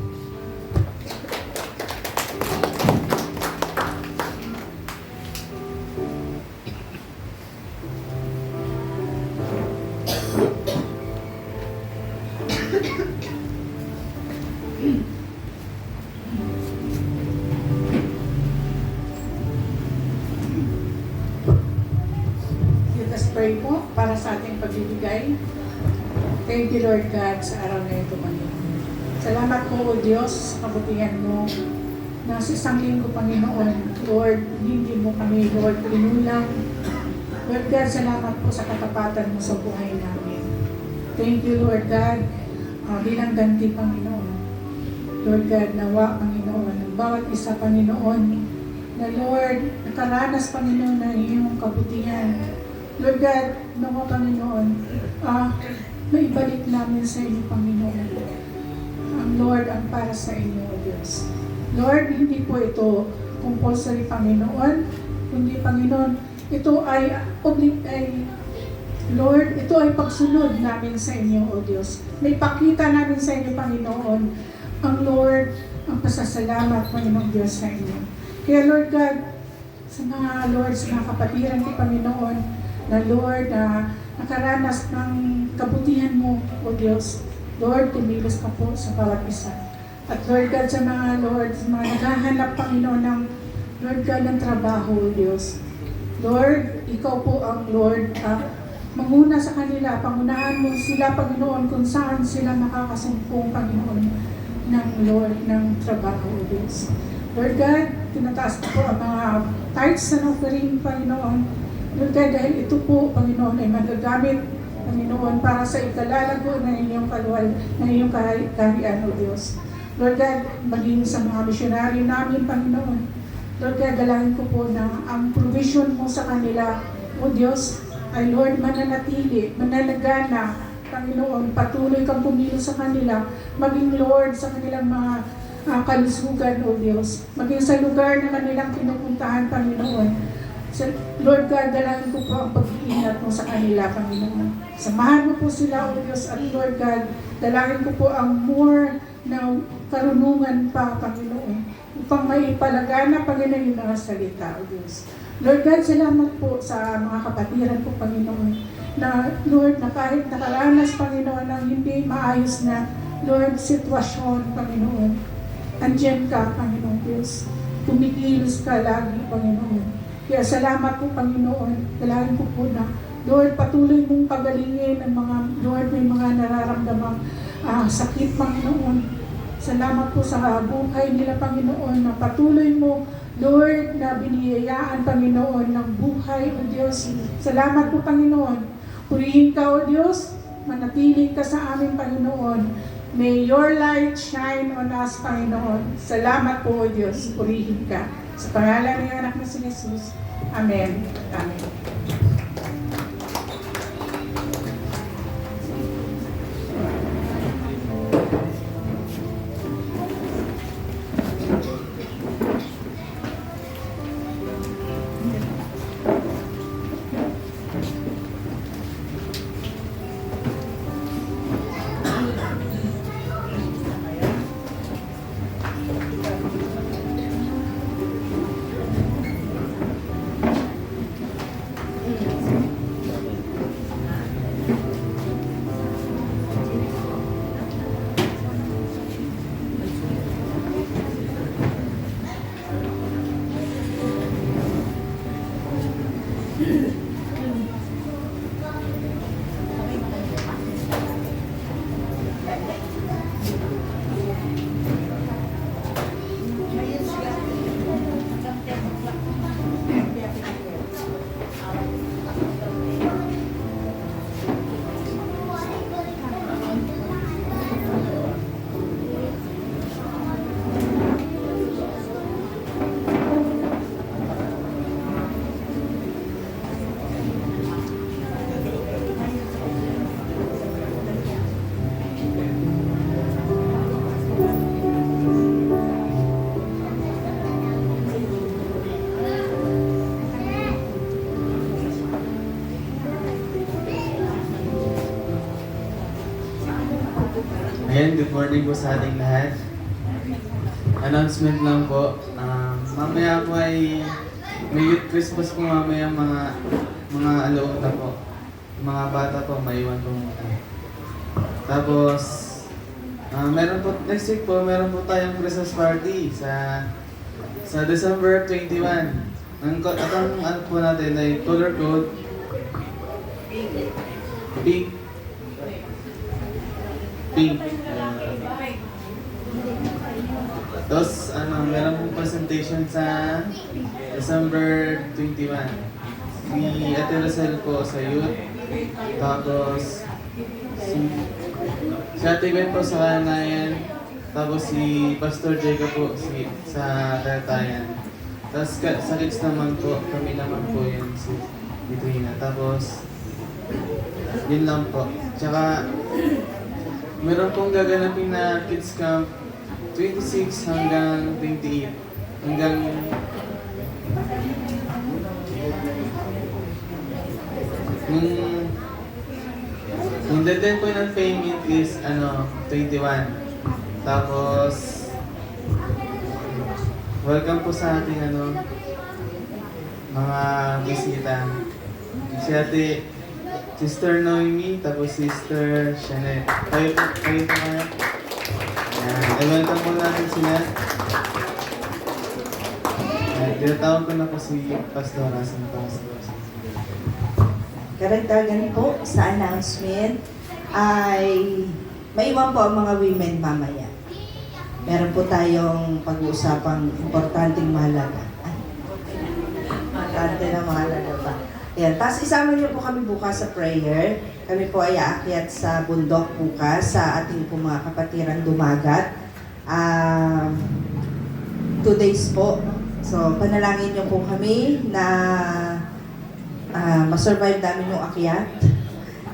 Speaker 6: Let us pray po para sa ating pagbibigay. Thank you, Lord God, sa araw na ito, Panginoon. Salamat po, O Diyos, sa kabutihan mo. Na sa isang linggo, Panginoon, Lord, hindi mo kami, Lord, pinulang. Lord God, salamat po sa katapatan mo sa buhay namin. Thank you, Lord God, bilang ganti, Panginoon. Lord God, nawa, Panginoon, ang bawat isa, Panginoon, na Lord, nakaranas, Panginoon, ng iyong kabutihan. Lord God, nawa, Panginoon, maibalik namin sa inyo, Panginoon. Ang Lord ang para sa inyo, O Diyos. Lord, hindi po ito compulsory, Panginoon, kundi, Panginoon, ito ay Lord, ito ay pagsunod namin sa inyo, O Diyos. May pakita namin sa inyo, Panginoon, ang Lord, ang pasasalamat, Panginoon Diyos, sa inyo. Kaya, Lord God, sa mga kapatiran ko, Panginoon, na Lord, nakaranas ng kabutihan mo, O Diyos. Lord, kumilos ka po sa bawat isa. At Lord God, sa mga naghahanap, Panginoon, ng Lord God, ng trabaho, O Diyos. Lord, ikaw po ang Lord, manguna sa kanila, pangunahan mo sila, Panginoon, kung saan sila makakasumpong, Panginoon, ng Lord, ng trabaho, O Diyos. Lord God, tinataas ko po ang mga tithes na offering, Panginoon. Lord God, dahil ito po, Panginoon, ay magagamit, Panginoon, para sa ikalalago ng inyong kaharian, O Diyos. Lord God, maging sa mga misyonaryo namin, Panginoon. Lord God, dalangin ko po na ang provision mo sa kanila, O Diyos, ay Lord, mananatili, manalagana, Panginoon, patuloy kang pumilos sa kanila, maging Lord sa kanilang mga kalusugan, O Diyos, maging sa lugar na kanilang pinupuntahan, Panginoon. Lord God, dalangin ko po ang pag-iingat mo sa kanila, Panginoon. Samahan mo po sila, O Diyos, at Lord God, dalangin ko po ang more na karunungan pa, Panginoon, upang maipalagana, Panginoon, yung mga salita, O Diyos. Lord God, salamat po sa mga kapatiran ko, Panginoon, na Lord, na kahit nakaranas, Panginoon, ng hindi maayos na, Lord, sitwasyon, Panginoon, andyan ka, Panginoon Diyos. Kumikilos ka lagi, Panginoon. Kaya salamat po, Panginoon. Dalangin ko po na, Lord, patuloy mong pagalingin ang mga, Lord, may mga nararamdamang sakit, Panginoon. Salamat po sa buhay nila, Panginoon, na patuloy mo, Lord, na biniyayaan, Panginoon, ng buhay, O Diyos. Salamat po, Panginoon. Purihin ka, O Diyos. Manatili ka sa amin, Panginoon. May your light shine on us, Panginoon. Salamat po, O Diyos. Purihin ka. Sa pangalan ng anak na si Jesus. Amen. Amen.
Speaker 2: Ayan, good morning po sa ating lahat. Announcement lang po. Mamaya po ay may youth Christmas po mamaya mga alauna po. Mga bata po, maiwan po muna. Tapos, meron po, next week po, meron po tayong Christmas party sa December 21. Ang ano po natin ay color code pink. Tapos, meron pong presentation sa December 21. Si Ate Rosel po sa youth. Tapos, si Ate Gwen po sa Kanayan. Tapos si Pastor Jacob po sa Tartayan. Tapos sa kids naman po, kami naman po yun si Litrina. Tapos, yun lang po. Tsaka, meron pong gaganapin na kids camp 26 hanggang 28. Hanggang yung deadline po ng payment is 21. Tapos welcome po sa ating mga bisita. Si Ate Sister Noemi, tapos Sister Shanet. Kayo po kayo. Welcome po natin sila. Tinatawag ko na po si Pastora sa Pastor.
Speaker 5: Karagdagan po sa announcement ay maiwan po ang mga women mamaya. Meron po tayong pag-uusapang importanteng mahalaga. Importante na mahalaga pa. Ayan. Tapos isama niyo po kami bukas sa prayer. Kami po ay aakyat sa bundok bukas sa ating po mga kapatiran dumagat. 2 days po. So, panalangin niyo po kami na masurvive namin yung akyat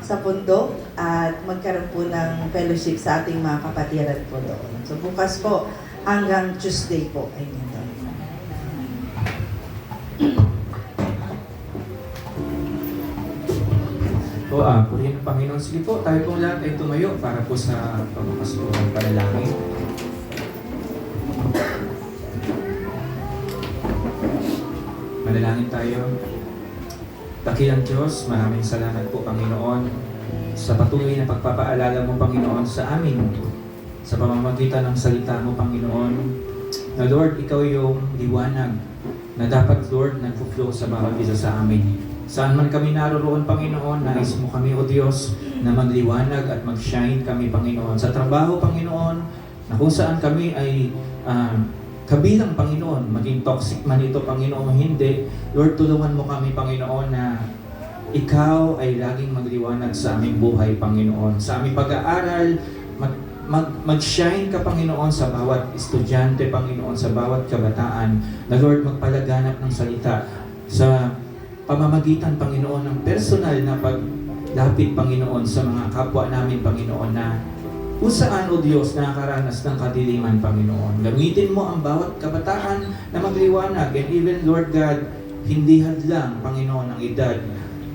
Speaker 5: sa bundok at magkaroon po ng fellowship sa ating mga kapatiran po doon. So, bukas po hanggang Tuesday po ay nito.
Speaker 7: Po, purihin ng Panginoon. Sige po, tayo po lahat ay tumayo para po sa pagbukas po ng panalangin. Manalangin tayo. Dakilang Diyos, maraming salamat po, Panginoon, sa patuloy na pagpapaalala mo, Panginoon, sa amin, sa pamamagitan ng salita mo, Panginoon, na Lord, ikaw yung liwanag na dapat, Lord, nagpo-flow sa bawat isa sa amin. Saan man kami naroroon, Panginoon, nais mo kami, O Diyos, na magliwanag at mag-shine kami, Panginoon. Sa trabaho, Panginoon, na kung saan kami ay kabilang, Panginoon, maging toxic man ito, Panginoon, hindi. Lord, tulungan mo kami, Panginoon, na ikaw ay laging magliwanag sa aming buhay, Panginoon. Sa aming pag-aaral, mag-shine ka, Panginoon, sa bawat estudyante, Panginoon, sa bawat kabataan, na Lord, magpalaganap ng salita sa pamamagitan, Panginoon, ng personal na paglapit, Panginoon, sa mga kapwa namin, Panginoon, na kung saan, O Diyos, nakakaranas ng kadiliman, Panginoon. Gamitin mo ang bawat kabataan na magliwanag. And even, Lord God, hindi hadlang, Panginoon, ang edad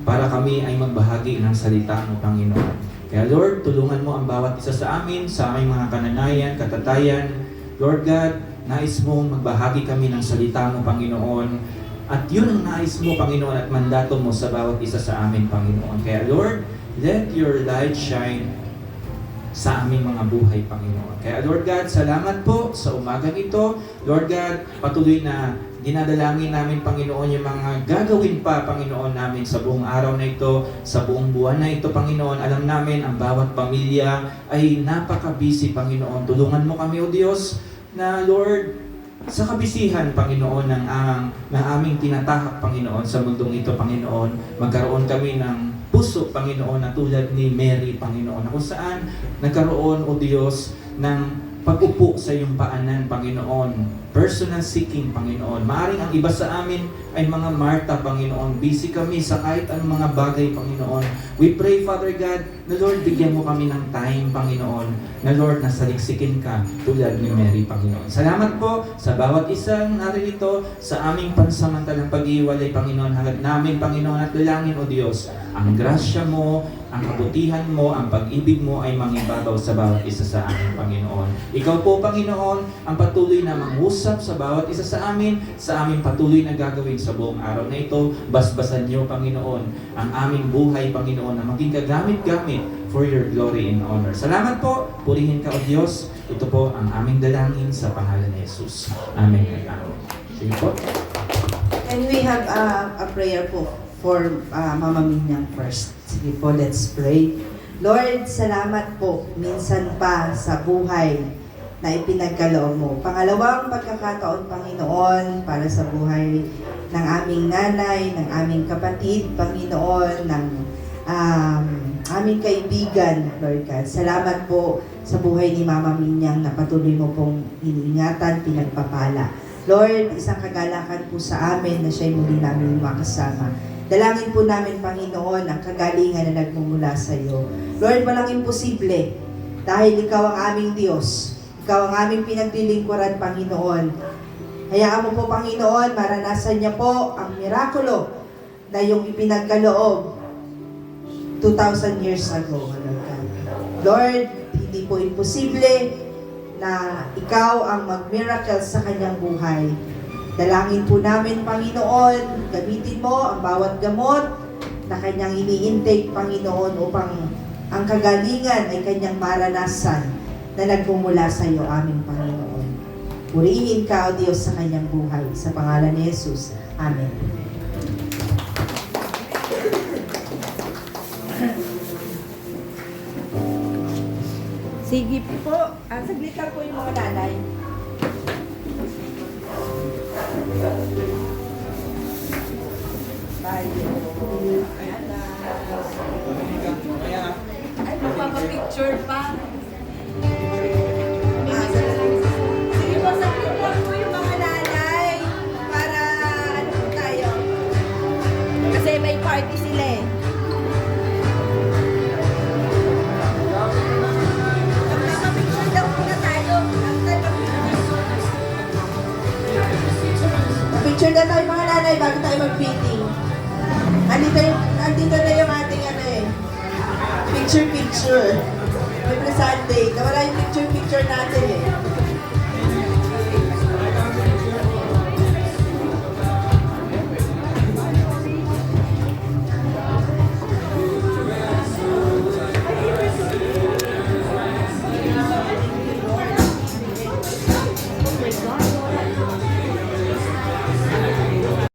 Speaker 7: para kami ay magbahagi ng salita mo, Panginoon. Kaya, Lord, tulungan mo ang bawat isa sa amin, sa aming mga kananayan, katatayan. Lord God, nais mo magbahagi kami ng salita mo, Panginoon. At yun ang nais mo, Panginoon, at mandato mo sa bawat isa sa amin, Panginoon. Kaya, Lord, let your light shine sa aming mga buhay, Panginoon. Kaya Lord God, salamat po sa umagang ito. Lord God, patuloy na dinadalangin namin, Panginoon, yung mga gagawin pa, Panginoon, namin sa buong araw na ito, sa buong buwan na ito, Panginoon. Alam namin, ang bawat pamilya ay napaka-busy, Panginoon. Tulungan mo kami, O Diyos, na Lord, sa kabisihan, Panginoon, ng aming tinatahak, Panginoon, sa mundong ito, Panginoon, magkaroon kami ng puso, Panginoon, na tulad ni Mary, Panginoon, na kung saan nagkaroon, O Diyos, ng pag-upo sa iyong paanan, Panginoon. Personal seeking, Panginoon. Maaring ang iba sa amin ay mga Marta, Panginoon. Busy kami sa kahit anong mga bagay, Panginoon. We pray, Father God, na Lord, bigyan mo kami ng time, Panginoon, na Lord, nasaliksikin ka tulad ni Mary, Panginoon. Salamat po sa bawat isang naririto sa aming pansamantalang pag-iwalay, Panginoon. Hangad namin, Panginoon, at dalangin, O Diyos, ang grasya mo, ang kabutihan mo, ang pag-ibig mo ay mangibabaw sa bawat isa sa amin, Panginoon. Ikaw po, Panginoon, ang patuloy na mangusap sa bawat isa sa aming patuloy na gagawin sa buong araw na ito. Basbasan niyo, Panginoon, ang aming buhay, Panginoon, na maging kagamit-gamit for your glory and honor. Salamat po, purihin ka, O Diyos. Ito po ang aming dalangin sa pangalan ni Jesus. Amen. Sige po.
Speaker 5: And we have a prayer po for Mama Minyang first. Sige po, let's pray. Lord, salamat po minsan pa sa buhay na ipinagkaloob mo. Pangalawang pagkakataon, Panginoon, para sa buhay ng aming nanay, ng aming kapatid, Panginoon, ng aming kaibigan, Lord God. Salamat po sa buhay ni Mama Minyang na patuloy mo pong iniingatan, pinagpapala. Lord, isang kagalakan po sa amin na siya'y muli namin makasama. Dalangin po namin, Panginoon, ang kagalingan na nagmumula sa iyo. Lord, walang imposible dahil ikaw ang aming Diyos. Ikaw ang aming pinaglilingkuran, Panginoon. Hayaan mo po, Panginoon, maranasan niya po ang mirakulo na yung ipinagkaloob 2,000 years ago. Lord, hindi po imposible na ikaw ang mag-miracle sa kanyang buhay. Dalangin po namin, Panginoon, gamitin mo ang bawat gamot na kanyang ini-intake, Panginoon, upang ang kagalingan ay kanyang maranasan na nagmumula sa iyo, aming Panginoon. Purihin ka, O Diyos, sa kanyang buhay. Sa pangalan ni Jesus. Amen. Sige po. Saglit lang po yung mga nanay. Ay, magpapapicture pa. Sige po, saglit lang po yung mga nanay para ano po tayo. Kasi may party sila eh. Magpapapicture daw muna tayo. Picture na tayo mga nanay bago tayo mag-fitting. Andito na yung ating picture. Every Sunday. Nawala yung picture natin eh.